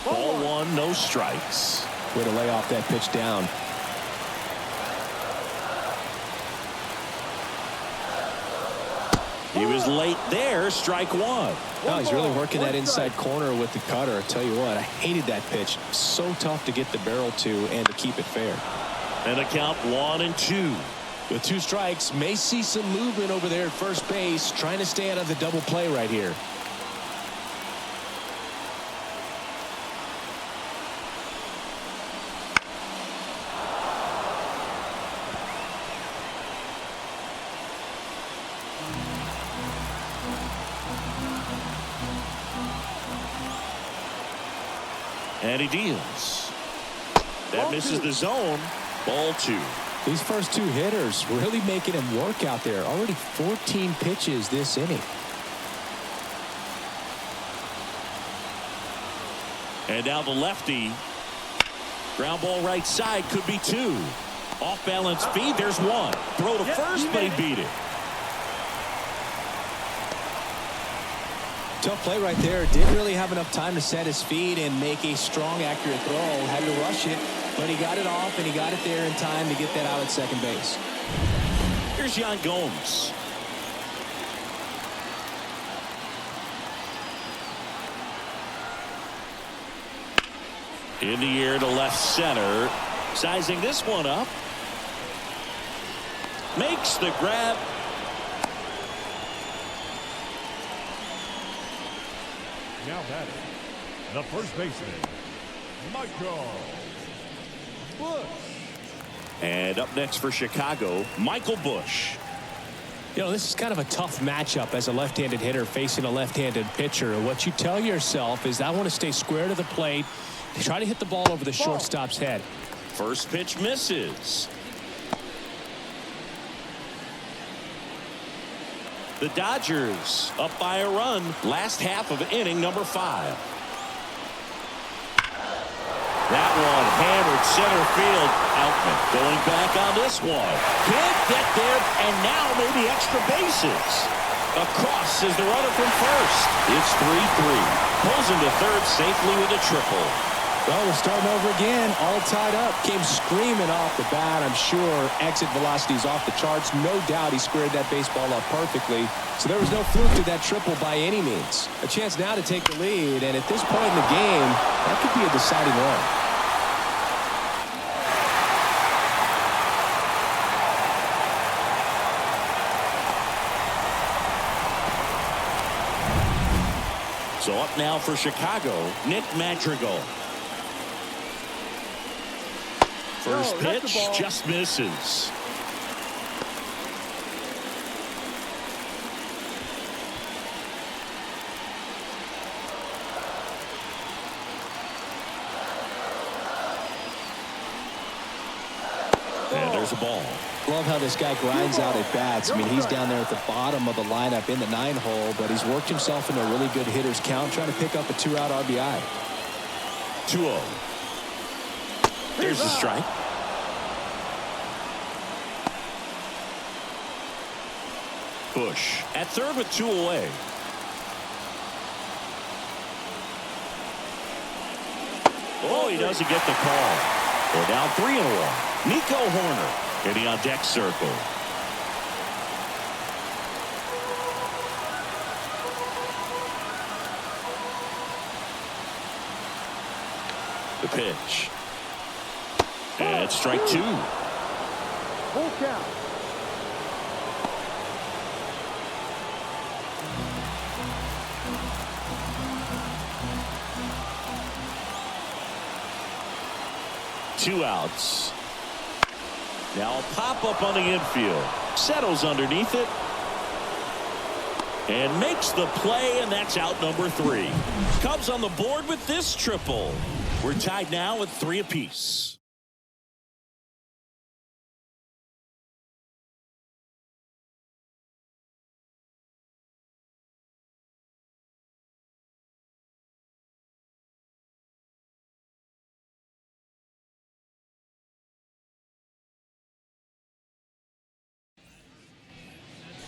Ball 1, no strikes. Way to lay off that pitch down. He was late there, strike 1. Oh, he's really working that inside corner with the cutter. I tell you what, I hated that pitch. So tough to get the barrel to and to keep it fair. And a count 1-2. With 2 strikes, may see some movement over there at first base, trying to stay out of the double play right here. And he deals. That misses the zone. Ball 2. These first 2 hitters really making him work out there. Already 14 pitches this inning. And now the lefty. Ground ball right side, could be 2. Off balance feed, there's 1. Throw to first, but he beat it. Tough play right there. Didn't really have enough time to set his feet and make a strong, accurate throw. Had to rush it, but he got it off, and he got it there in time to get that out at second base. Here's Yan Gomes. In the air to left center. Sizing this one up. Makes the grab. Now batting, the first baseman, Michael Busch. And up next for Chicago, Michael Busch. You know, this is kind of a tough matchup as a left-handed hitter facing a left-handed pitcher. And what you tell yourself is, I want to stay square to the plate, try to hit the ball over the shortstop's head. First pitch misses. The Dodgers up by a run. Last half of inning number 5. That one hammered center field. Outman going back on this one. Can't get there, and now maybe extra bases. Across is the runner from first. It's 3-3. Pulls into third safely with a triple. Well, we're starting over again. All tied up. Came screaming off the bat. I'm sure exit velocity is off the charts. No doubt he squared that baseball up perfectly. So there was no fluke to that triple by any means. A chance now to take the lead. And at this point in the game, that could be a deciding run. So up now for Chicago, Nick Madrigal. First pitch just misses. And there's a ball. Love how this guy grinds out at bats. I mean, he's down there at the bottom of the lineup in the 9-hole, but he's worked himself into a really good hitter's count, trying to pick up a 2-out RBI. 2-0. There's the strike. Bush at third with 2 away. Oh, he doesn't get the call. We're down 3-1. Nico Horner getting on deck circle. The pitch. And strike 2. Full count. Two outs. Now a pop-up on the infield. Settles underneath it. And makes the play, and that's out number 3. Cubs on the board with this triple. We're tied now at 3 apiece.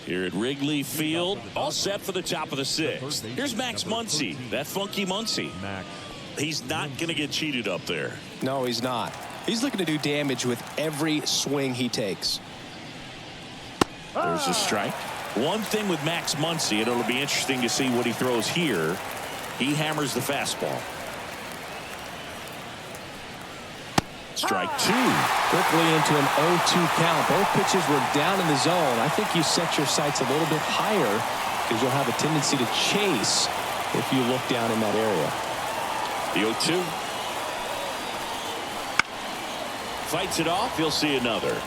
Here at Wrigley Field, all set for the top of the 6th. Here's Max Muncy, that funky Muncy. He's not going to get cheated up there. No, he's not. He's looking to do damage with every swing he takes. There's a strike. One thing with Max Muncy, and it'll be interesting to see what he throws here. He hammers the fastball. Strike 2. Quickly into an 0-2 count. Both pitches were down in the zone. I think you set your sights a little bit higher because you'll have a tendency to chase if you look down in that area. The 0-2. Fights it off. You'll see another.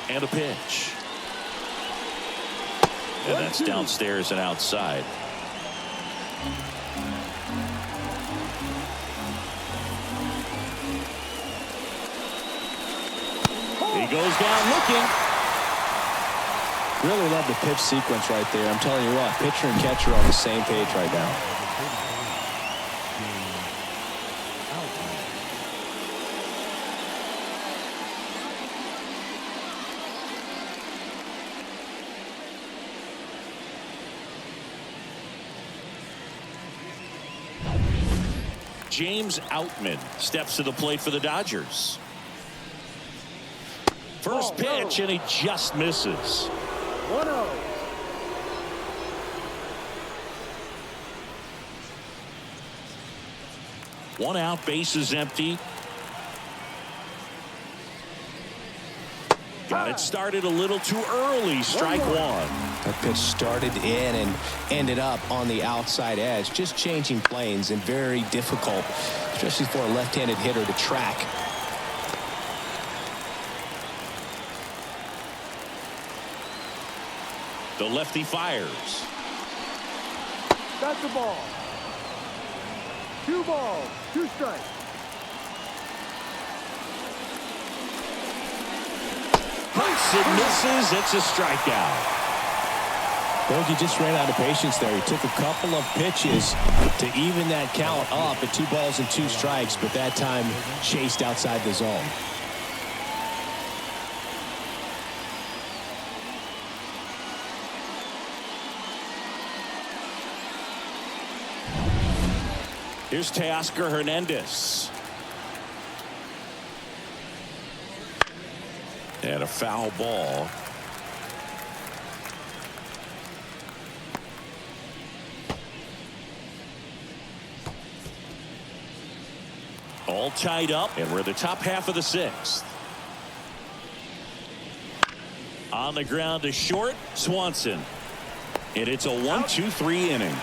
And a pitch. And that's downstairs and outside. He goes down looking. Really love the pitch sequence right there. I'm telling you what, pitcher and catcher are on the same page right now. James Outman steps to the plate for the Dodgers. First pitch, and he just misses. 1-0. One out, base is empty. Got it started a little too early. Strike one. That pitch started in and ended up on the outside edge. Just changing planes and very difficult, especially for a left-handed hitter to track. The lefty fires. That's the ball. 2 balls, 2 strikes. Hits and misses. It's a strikeout. Bogey just ran out of patience there. He took a couple of pitches to even that count up at 2 balls and 2 strikes, but that time chased outside the zone. Here's Teoscar Hernandez. And a foul ball. All tied up, and we're in the top half of the 6th. On the ground to short, Swanson. And it's a 1-2-3 inning.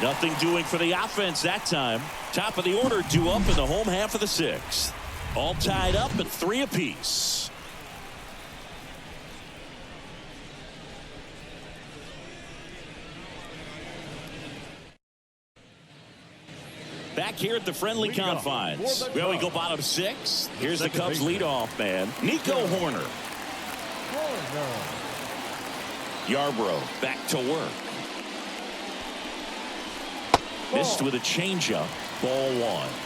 Nothing doing for the offense that time. Top of the order, 2 up in the home half of the 6th. All tied up at 3 apiece. Back here at the friendly confines. Well, we go bottom 6. Here's the Cubs leadoff man, Nico Horner. Yarbrough back to work. Missed with a changeup. Ball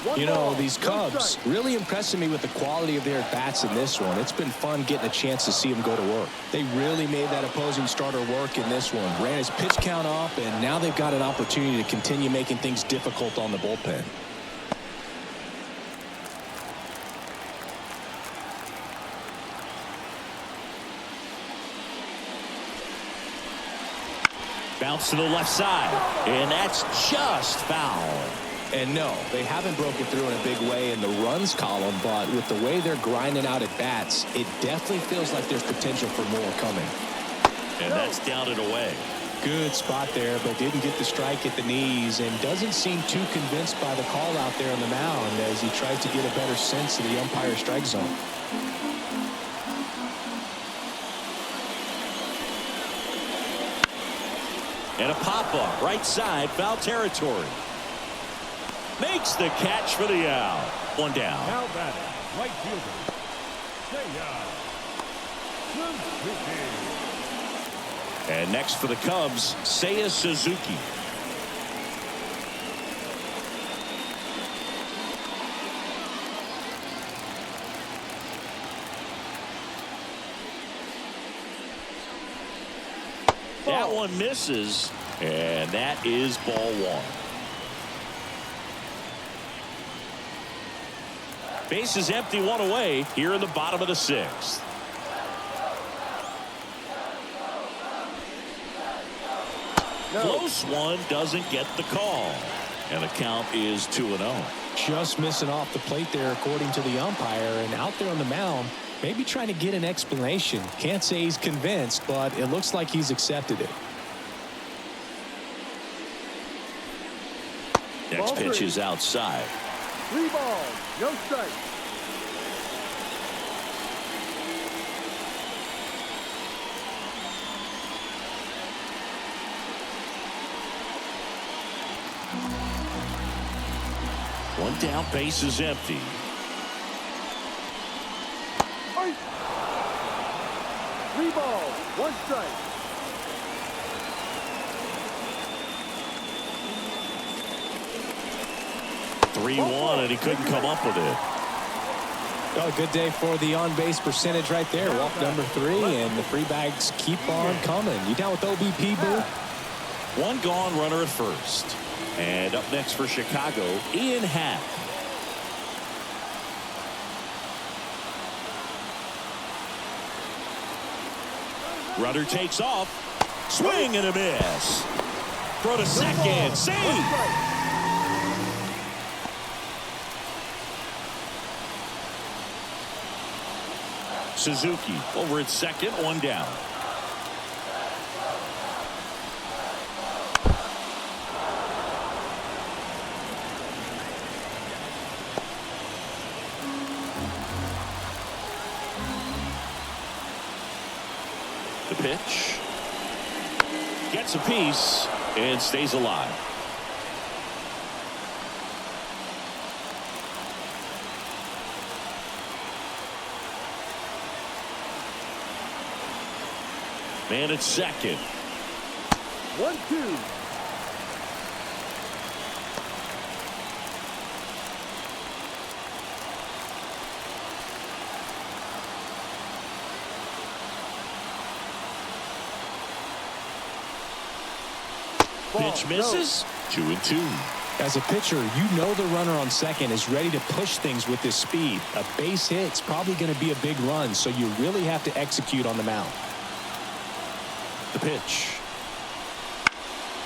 1. You know, these Cubs really impressing me with the quality of their at-bats in this one. It's been fun getting a chance to see them go to work. They really made that opposing starter work in this one. Ran his pitch count up, and now they've got an opportunity to continue making things difficult on the bullpen. Bounce to the left side, and that's just foul. And no, they haven't broken through in a big way in the runs column, but with the way they're grinding out at bats, it definitely feels like there's potential for more coming. And that's down and away. Good spot there, but didn't get the strike at the knees, and doesn't seem too convinced by the call out there on the mound as he tries to get a better sense of the umpire strike zone. And a pop-up, right side, foul territory. Makes the catch for the out. 1 down. Now batting, right fielder. And next for the Cubs, Seiya Suzuki. That one misses, and that is ball 1. Base is empty, 1 away here in the bottom of the 6th. Close one, doesn't get the call. And the count is 2-0. Just missing off the plate there according to the umpire, and out there on the mound, maybe trying to get an explanation. Can't say he's convinced, but it looks like he's accepted it. Next pitch is outside. 3 balls, no strikes. One down, base is empty. Ice. 3 balls, 1 strike. Three-1, and he couldn't come up with it. Oh, good day for the on-base percentage right there. Walk number 3, and the free bags keep on coming. You down with OBP, Boo? 1 gone, runner at first. And up next for Chicago, Ian Happ. Runner takes off. Swing and a miss. Throw to second. Save. Suzuki over at second, one down. The pitch. Gets a piece and stays alive. Man at second. 1-2. Pitch misses. 2-2. As a pitcher, you know the runner on second is ready to push things with his speed. A base hit's probably going to be a big run, so you really have to execute on the mound. The pitch.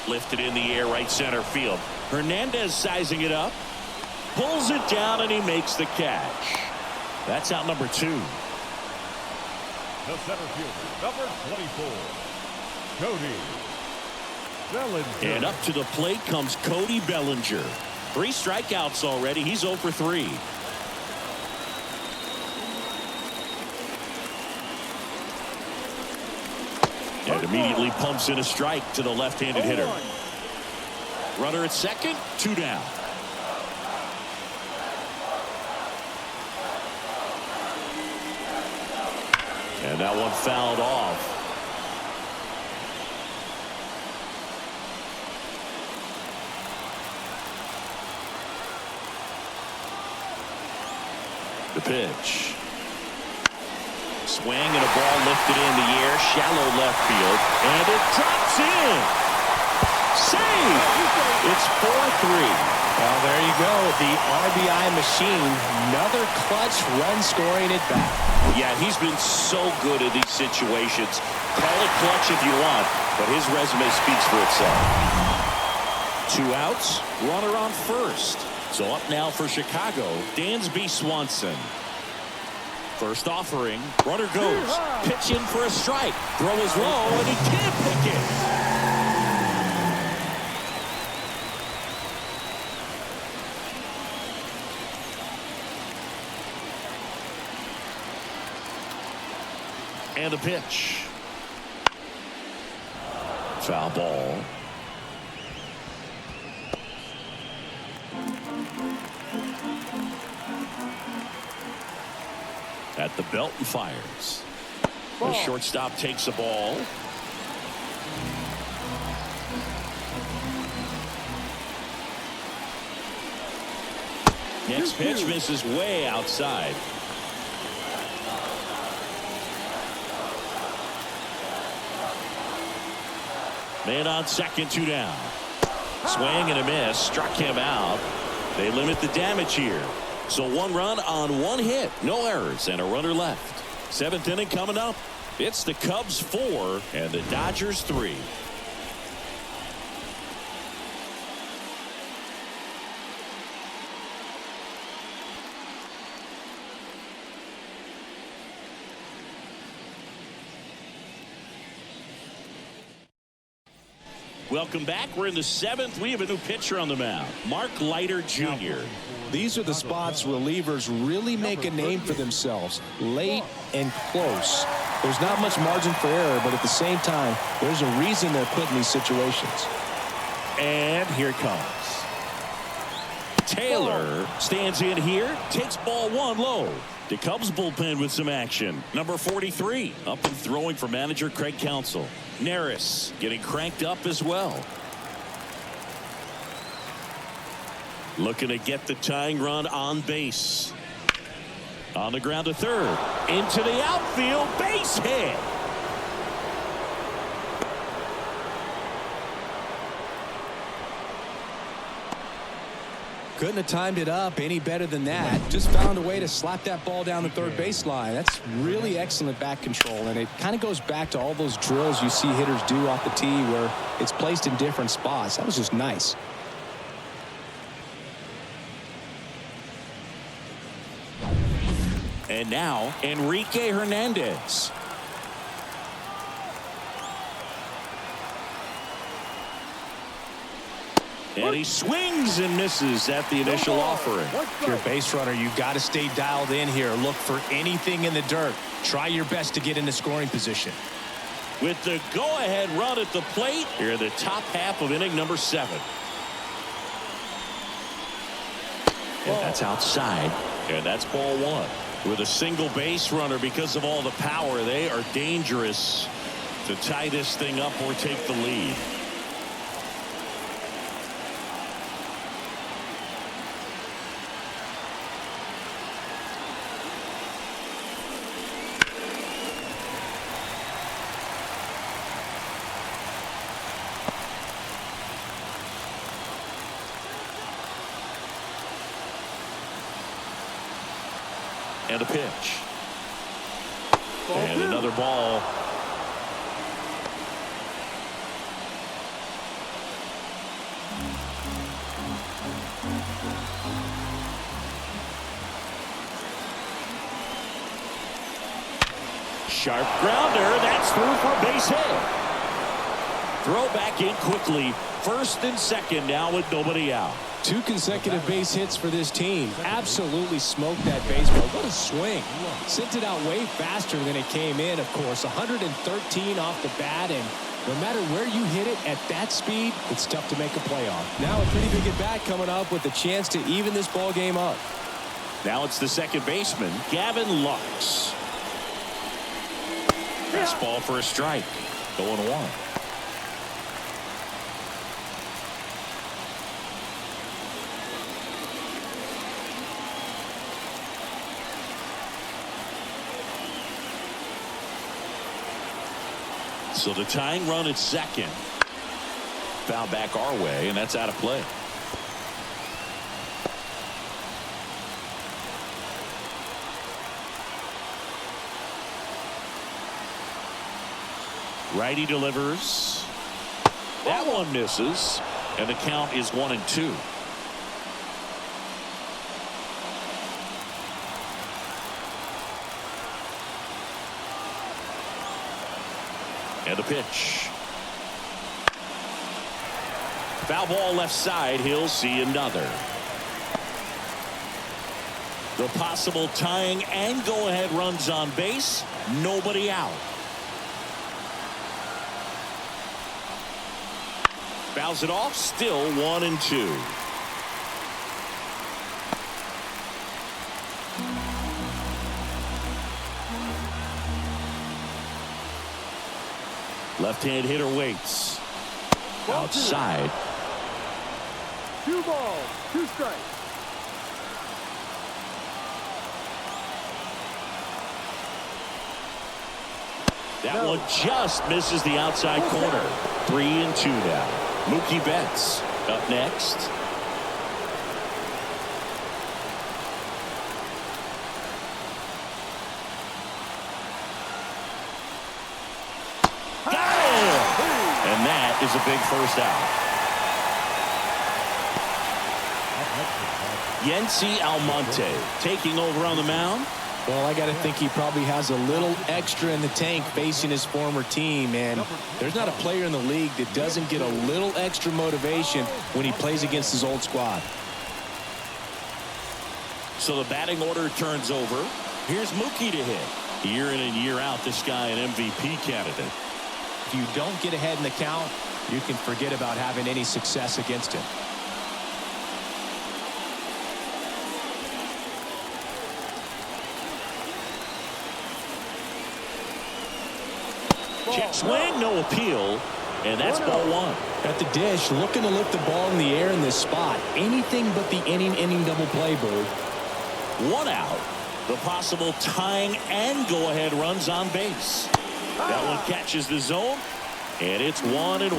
Lifted in the air, right center field. Hernandez sizing it up. Pulls it down, and he makes the catch. That's out number 2. The center fielder, number 24, Cody Bellinger. And up to the plate comes Cody Bellinger. 3 strikeouts already. He's 0 for 3. And immediately pumps in a strike to the left-handed hitter. Runner at second, 2 down. And that one fouled off. The pitch. Swing and a ball lifted in the air, shallow left field, and it drops in. Save! It's 4-3. Well, there you go. The RBI machine. Another clutch run scoring at bat. Yeah, he's been so good in these situations. Call it clutch if you want, but his resume speaks for itself. 2 outs, runner on first. So up now for Chicago, Dansby Swanson. First offering, runner goes. Pitch in for a strike. Throw is low, and he can't pick it. And a pitch. Foul ball. At the belt and fires. The shortstop takes the ball. Next pitch misses way outside. Man on second, 2 down. Swing and a miss. Struck him out. They limit the damage here. So 1 run on 1 hit. No errors and a runner left. 7th inning coming up. It's the Cubs 4 and the Dodgers 3. Welcome back. We're in the 7th. We have a new pitcher on the mound, Mark Leiter Jr. These are the spots relievers really make a name for themselves. Late and close. There's not much margin for error, but at the same time, there's a reason they're put in these situations. And here it comes. Taylor stands in here, takes ball 1 low. The Cubs bullpen with some action. Number 43 up and throwing for manager Craig Counsell. Neris getting cranked up as well. Looking to get the tying run on base. On the ground to third. Into the outfield. Base hit. Couldn't have timed it up any better than that. Just found a way to slap that ball down the third baseline. That's really excellent back control, and it kind of goes back to all those drills you see hitters do off the tee where it's placed in different spots. That was just nice. And now Enrique Hernandez. And he swings and misses at the initial offering. If you're a base runner, you've got to stay dialed in here. Look for anything in the dirt. Try your best to get into scoring position. With the go-ahead run at the plate here in the top half of inning number 7. And that's outside. And that's ball 1. With a single base runner, because of all the power, they are dangerous to tie this thing up or take the lead. And a pitch. And another ball. Sharp grounder. That's through for a base hit. Throw back in quickly. First and second now with nobody out. 2 consecutive base hits for this team. Absolutely smoked that baseball. What a swing. Sent it out way faster than it came in, of course. 113 off the bat, and no matter where you hit it at that speed, it's tough to make a play on. Now a pretty big at-bat coming up with a chance to even this ball game up. Now it's the second baseman, Gavin Lux. Fastball for a strike. 0-1. So the tying run at second. Foul back our way, and that's out of play. Righty delivers. That one misses, and the count is 1-2. And the pitch. Foul ball left side. He'll see another. The possible tying and go-ahead runs on base. Nobody out. Fouls it off. Still 1-2. Left-hand hitter waits. Outside. 2 balls, 2 strikes. That one just misses the outside corner. 3-2 now. Mookie Betts up next. And that is a big first out. Yency Almonte taking over on the mound. Well, I got to think he probably has a little extra in the tank facing his former team, and there's not a player in the league that doesn't get a little extra motivation when he plays against his old squad. So the batting order turns over. Here's Mookie to hit. Year in and year out, this guy an MVP candidate. If you don't get ahead in the count, you can forget about having any success against him. Check swing, no appeal, and that's ball 1. At the dish, looking to lift the ball in the air in this spot. Anything but the inning double play, Bird. 1 out. The possible tying and go-ahead runs on base. That one catches the zone, and it's 1-1.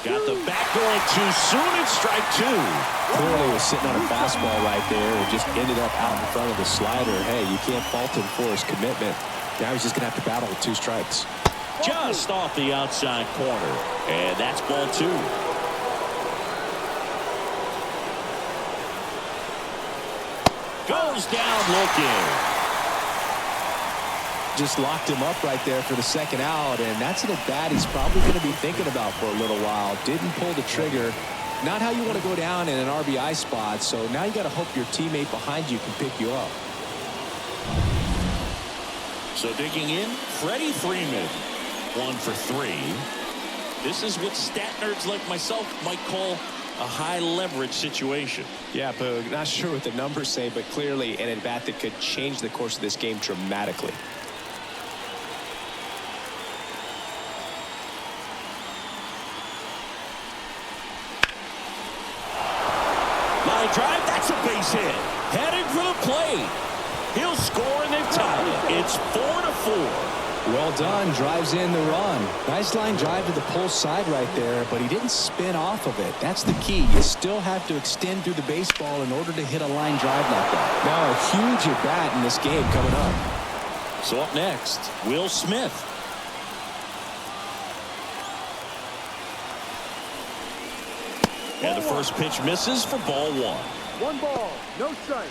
Got the bat going too soon. It's strike 2. Clearly was sitting on a fastball right there and just ended up out in front of the slider. Hey, you can't fault him for his commitment. Now he's just going to have to battle with 2 strikes. Just off the outside corner, and that's ball 2. goes down looking. Just locked him up right there for the second out, and that's an at-bat he's probably going to be thinking about for a little while. Didn't pull the trigger. Not how you want to go down in an RBI spot, so now you got to hope your teammate behind you can pick you up. So digging in, Freddie Freeman, 1 for 3. This is what stat nerds like myself might call a high leverage situation. Yeah, Boog, not sure what the numbers say, but clearly an at-bat that could change the course of this game dramatically. Line drive, that's a base hit. Heading for the plate. He'll score, and they've tied it. It's 4-4. Well done. Drives in the run. Nice line drive to the pull side right there, but he didn't spin off of it. That's the key. You still have to extend through the baseball in order to hit a line drive like that. Now a huge at bat in this game coming up. So up next, Will Smith. And the first pitch misses for ball 1. 1 ball, no strike.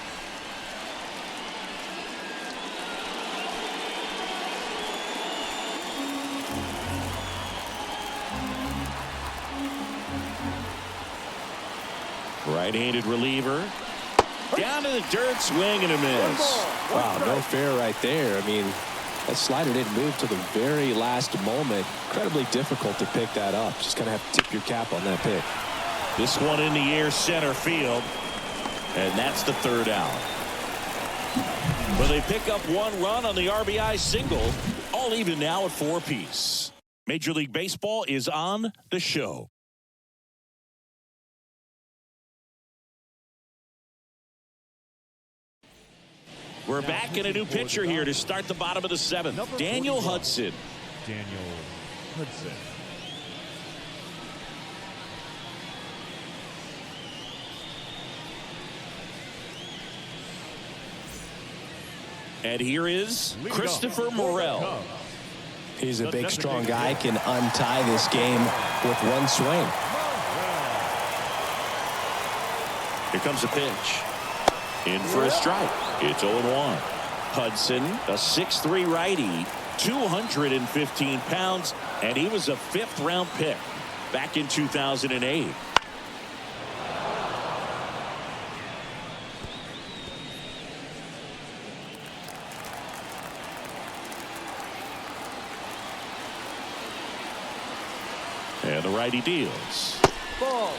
Right-handed reliever. Down to the dirt, swing and a miss. Wow, no fair right there. I mean, that slider didn't move to the very last moment. Incredibly difficult to pick that up. Just going to have to tip your cap on that pick. This one in the air, center field. And that's the 3rd out. But they pick up 1 run on the RBI single. All even now at 4 apiece. Major League Baseball is on the show. We're back in a new pitcher here to start the bottom of the 7th. Daniel Hudson. Daniel Hudson. And here is Christopher Morel. He's a big, strong guy. Can untie this game with 1 swing. Here comes a pitch. In for a strike. It's 0-1. Hudson, a 6'3" righty, 215 pounds, and he was a 5th-round pick back in 2008. And the righty deals. Ball.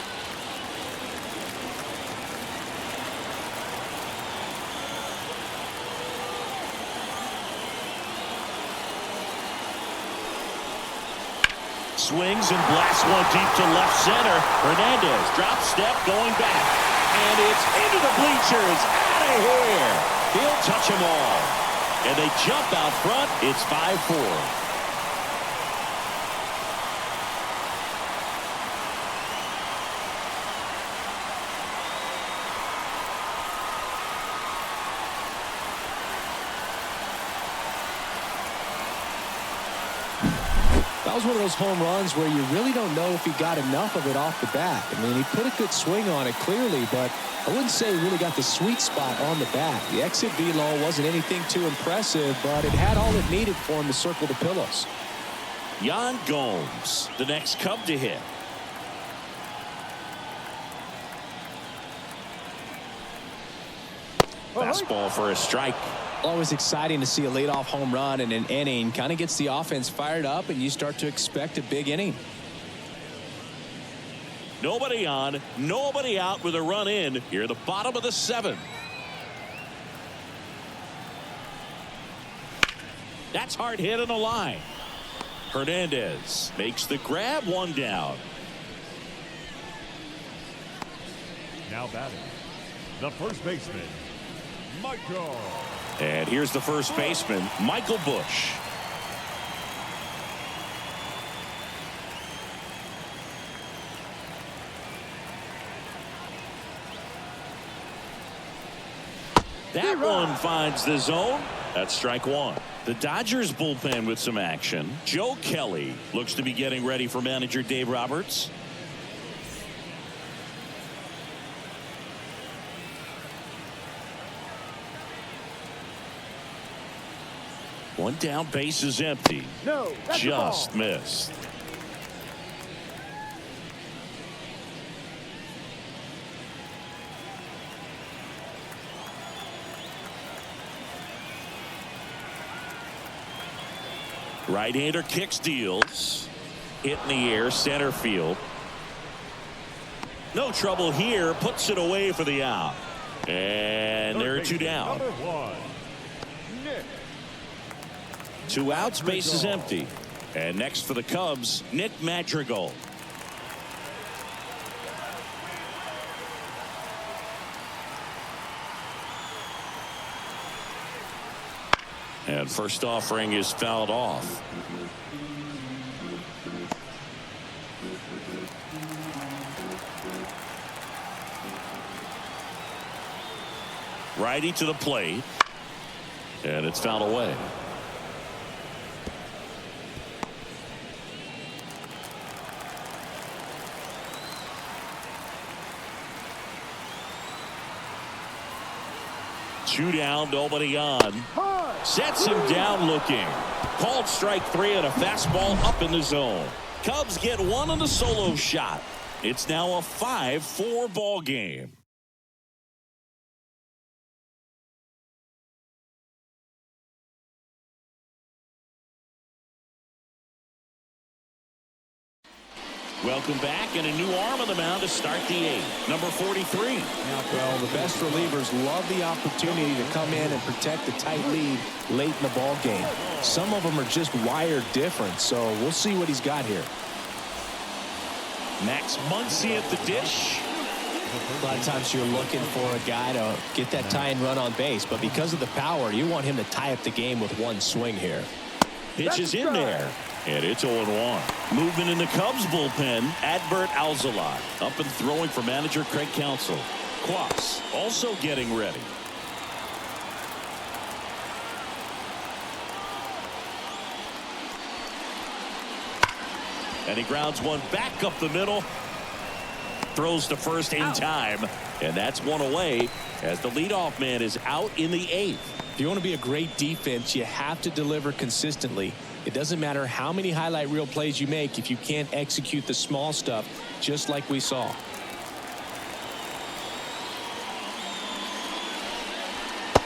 Swings and blasts one deep to left center. Hernandez drop step going back. And it's into the bleachers. Out of here. He'll touch them all. And they jump out front. It's 5-4. That was one of those home runs where you really don't know if he got enough of it off the bat. I mean, he put a good swing on it clearly, but I wouldn't say he really got the sweet spot on the bat. The exit velo wasn't anything too impressive, but it had all it needed for him to circle the pillows. Yan Gomes, the next Cub to hit. Fastball for a strike. Always exciting to see a leadoff home run in an inning. Kind of gets the offense fired up, and you start to expect a big inning. Nobody on, nobody out with a run in here, the bottom of the 7th. That's hard hit on the line. Hernandez makes the grab, 1 down. Now batting, the first baseman, Michael. And here's the first baseman, Michael Busch. That one finds the zone. That's strike 1. The Dodgers bullpen with some action. Joe Kelly looks to be getting ready for manager Dave Roberts. One down, base is empty. No, that's the Just ball. missed. Right-hander kicks, deals. Hit in the air, center field. No trouble here. Puts it away for the out. And there are two down. Number 1. Nick. 2 outs, base is empty. And next for the Cubs, Nick Madrigal. And first offering is fouled off. Righty to the plate. And it's fouled away. Two down, nobody on. Sets him down looking. Called strike 3 and a fastball up in the zone. Cubs get one on the solo shot. It's now a 5-4 ball game. Welcome back, and a new arm on the mound to start the 8th. Number 43. Now, well, the best relievers love the opportunity to come in and protect the tight lead late in the ball game. Some of them are just wired different, so we'll see what he's got here. Max Muncy at the dish. A lot of times you're looking for a guy to get that tying run on base, but because of the power, you want him to tie up the game with one swing here. Pitch is in there. And it's 0-1. Movement in the Cubs bullpen. Adbert Alzolay up and throwing for manager Craig Counsell. Quas also getting ready. And he grounds one back up the middle. Throws to first in time. And that's one away as the leadoff man is out in the 8th. If you want to be a great defense, you have to deliver consistently. It doesn't matter how many highlight reel plays you make if you can't execute the small stuff, just like we saw.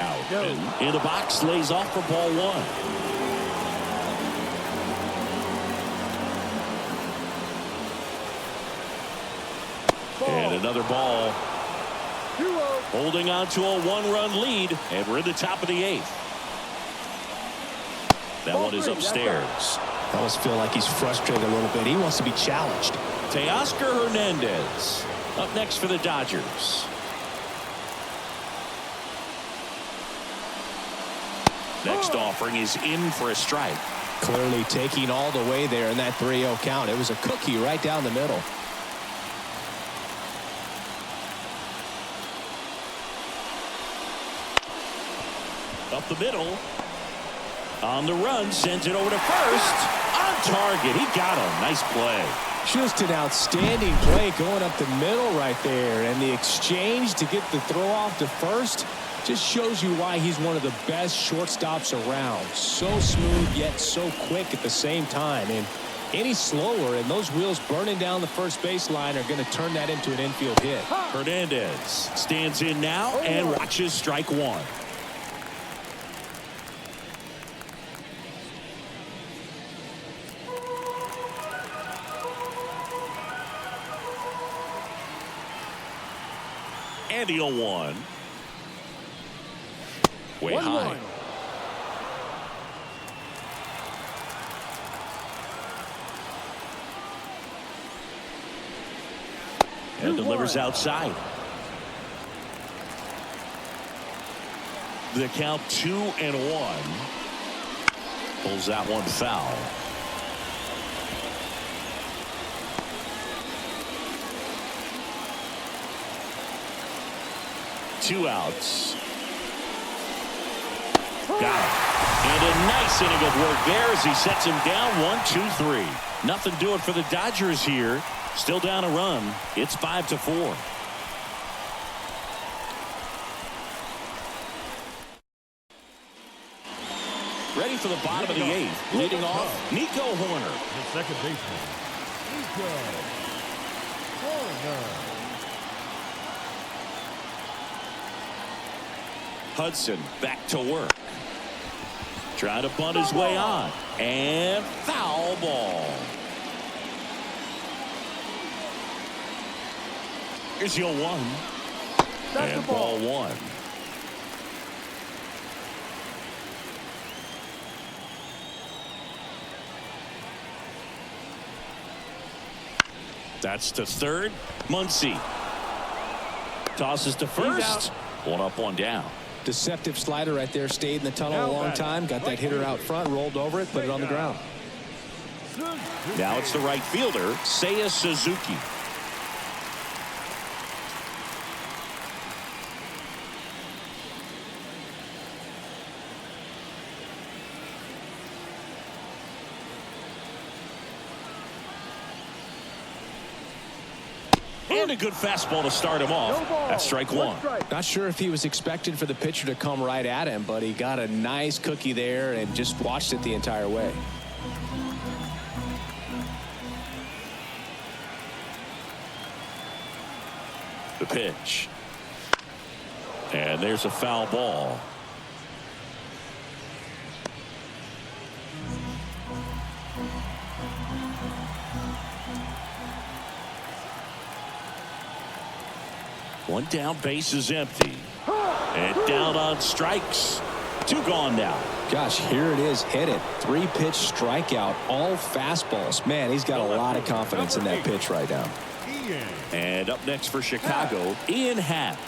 Out. In the box, lays off for ball 1. And another ball. Holding on to a 1-run lead, and we're in the top of the 8th. That one is upstairs. I almost feel like he's frustrated a little bit. He wants to be challenged. Teoscar Hernandez up next for the Dodgers. Next offering is in for a strike. Clearly taking all the way there in that 3-0 count. It was a cookie right down the middle. Up the middle. On the run, sends it over to first. On target. He got him. Nice play. Just an outstanding play going up the middle right there. And the exchange to get the throw off to first just shows you why he's one of the best shortstops around. So smooth yet so quick at the same time. And any slower and those wheels burning down the first baseline are going to turn that into an infield hit. Hernandez stands in now and watches strike 1. And the 0-1. Way high. And delivers outside. The count 2-1. Pulls that one foul. Two outs. Got it. And a nice inning of work there as he sets him down 1-2-3. Nothing doing for the Dodgers here. Still down a run. It's 5-4. Ready for the bottom of the 8th. Leading off, Nico Horner. The second baseman, Nico Horner. Hudson back to work. Trying to bunt his way on. And foul ball. Here's your 1. And ball 1. That's to third. Muncy tosses to first. 1 up, 1 down. Deceptive slider right there. Stayed in the tunnel a long time. Got that hitter out front. Rolled over it. Put it on the ground. Now it's the right fielder, Seiya Suzuki. And a good fastball to start him off. That's strike 1. Not sure if he was expected for the pitcher to come right at him, but he got a nice cookie there and just watched it the entire way. The pitch. And there's a foul ball. One down, base is empty. And down on strikes. 2 gone now. Gosh, here it is. Hit it. 3-pitch strikeout. All fastballs. Man, he's got a lot of confidence in that pitch right now. And up next for Chicago, Ian Happ.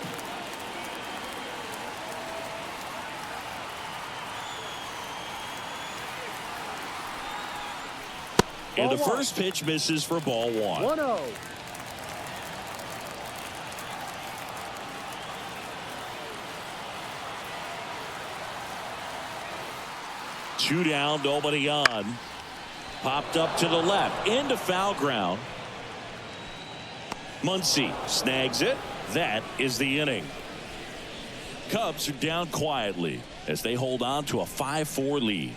And the first pitch misses for ball 1. 1-0. Two down, nobody on. Popped up to the left, into foul ground. Muncy snags it. That is the inning. Cubs are down quietly as they hold on to a 5-4 lead.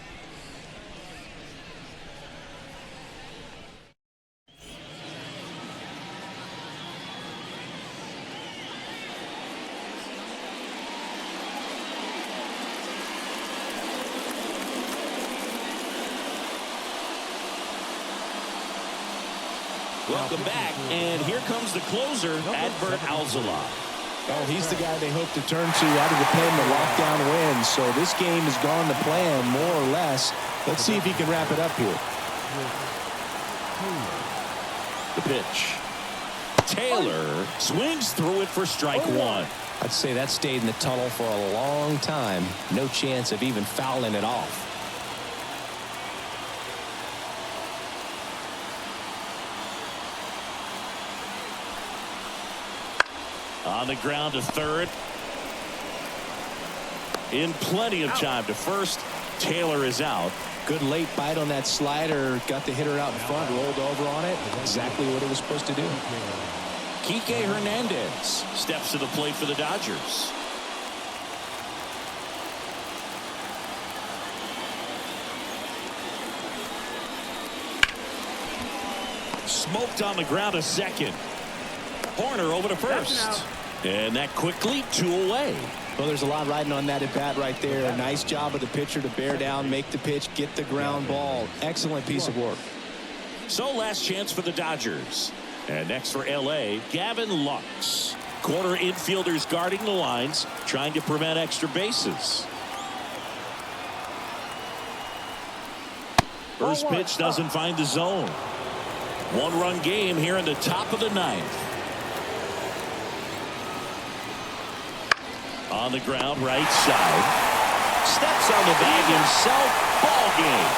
Welcome back, and here comes the closer, Adbert Alzolay. Oh, he's the guy they hope to turn to out of the pen to lock down wins. So this game has gone to plan, more or less. Let's see if he can wrap it up here. The pitch. Taylor swings through it for strike 1. I'd say that stayed in the tunnel for a long time. No chance of even fouling it off. On the ground to third. In plenty of time to first. Taylor is out. Good late bite on that slider. Got the hitter out in front. Rolled over on it. Exactly what it was supposed to do. Kike Hernandez steps to the plate for the Dodgers. Smoked on the ground to second. Horner over to first. And that quickly 2 away. Well, there's a lot riding on that at bat right there. A nice job of the pitcher to bear down, make the pitch, get the ground ball. Excellent piece of work. So last chance for the Dodgers. And next for LA, Gavin Lux. Corner infielders guarding the lines, trying to prevent extra bases. First pitch doesn't find the zone. 1-run game here in the top of the 9th. On the ground, right side. Steps on the bag himself. Ball game.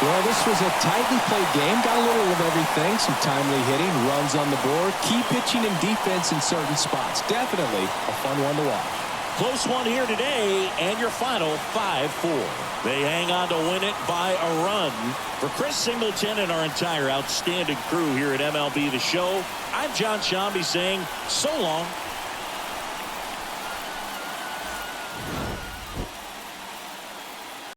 Well, this was a tightly played game. Got a little of everything. Some timely hitting, runs on the board, key pitching and defense in certain spots. Definitely a fun one to watch. Close one here today, and your final 5-4. They hang on to win it by a run. For Chris Singleton and our entire outstanding crew here at MLB The Show, I'm John Shambi saying so long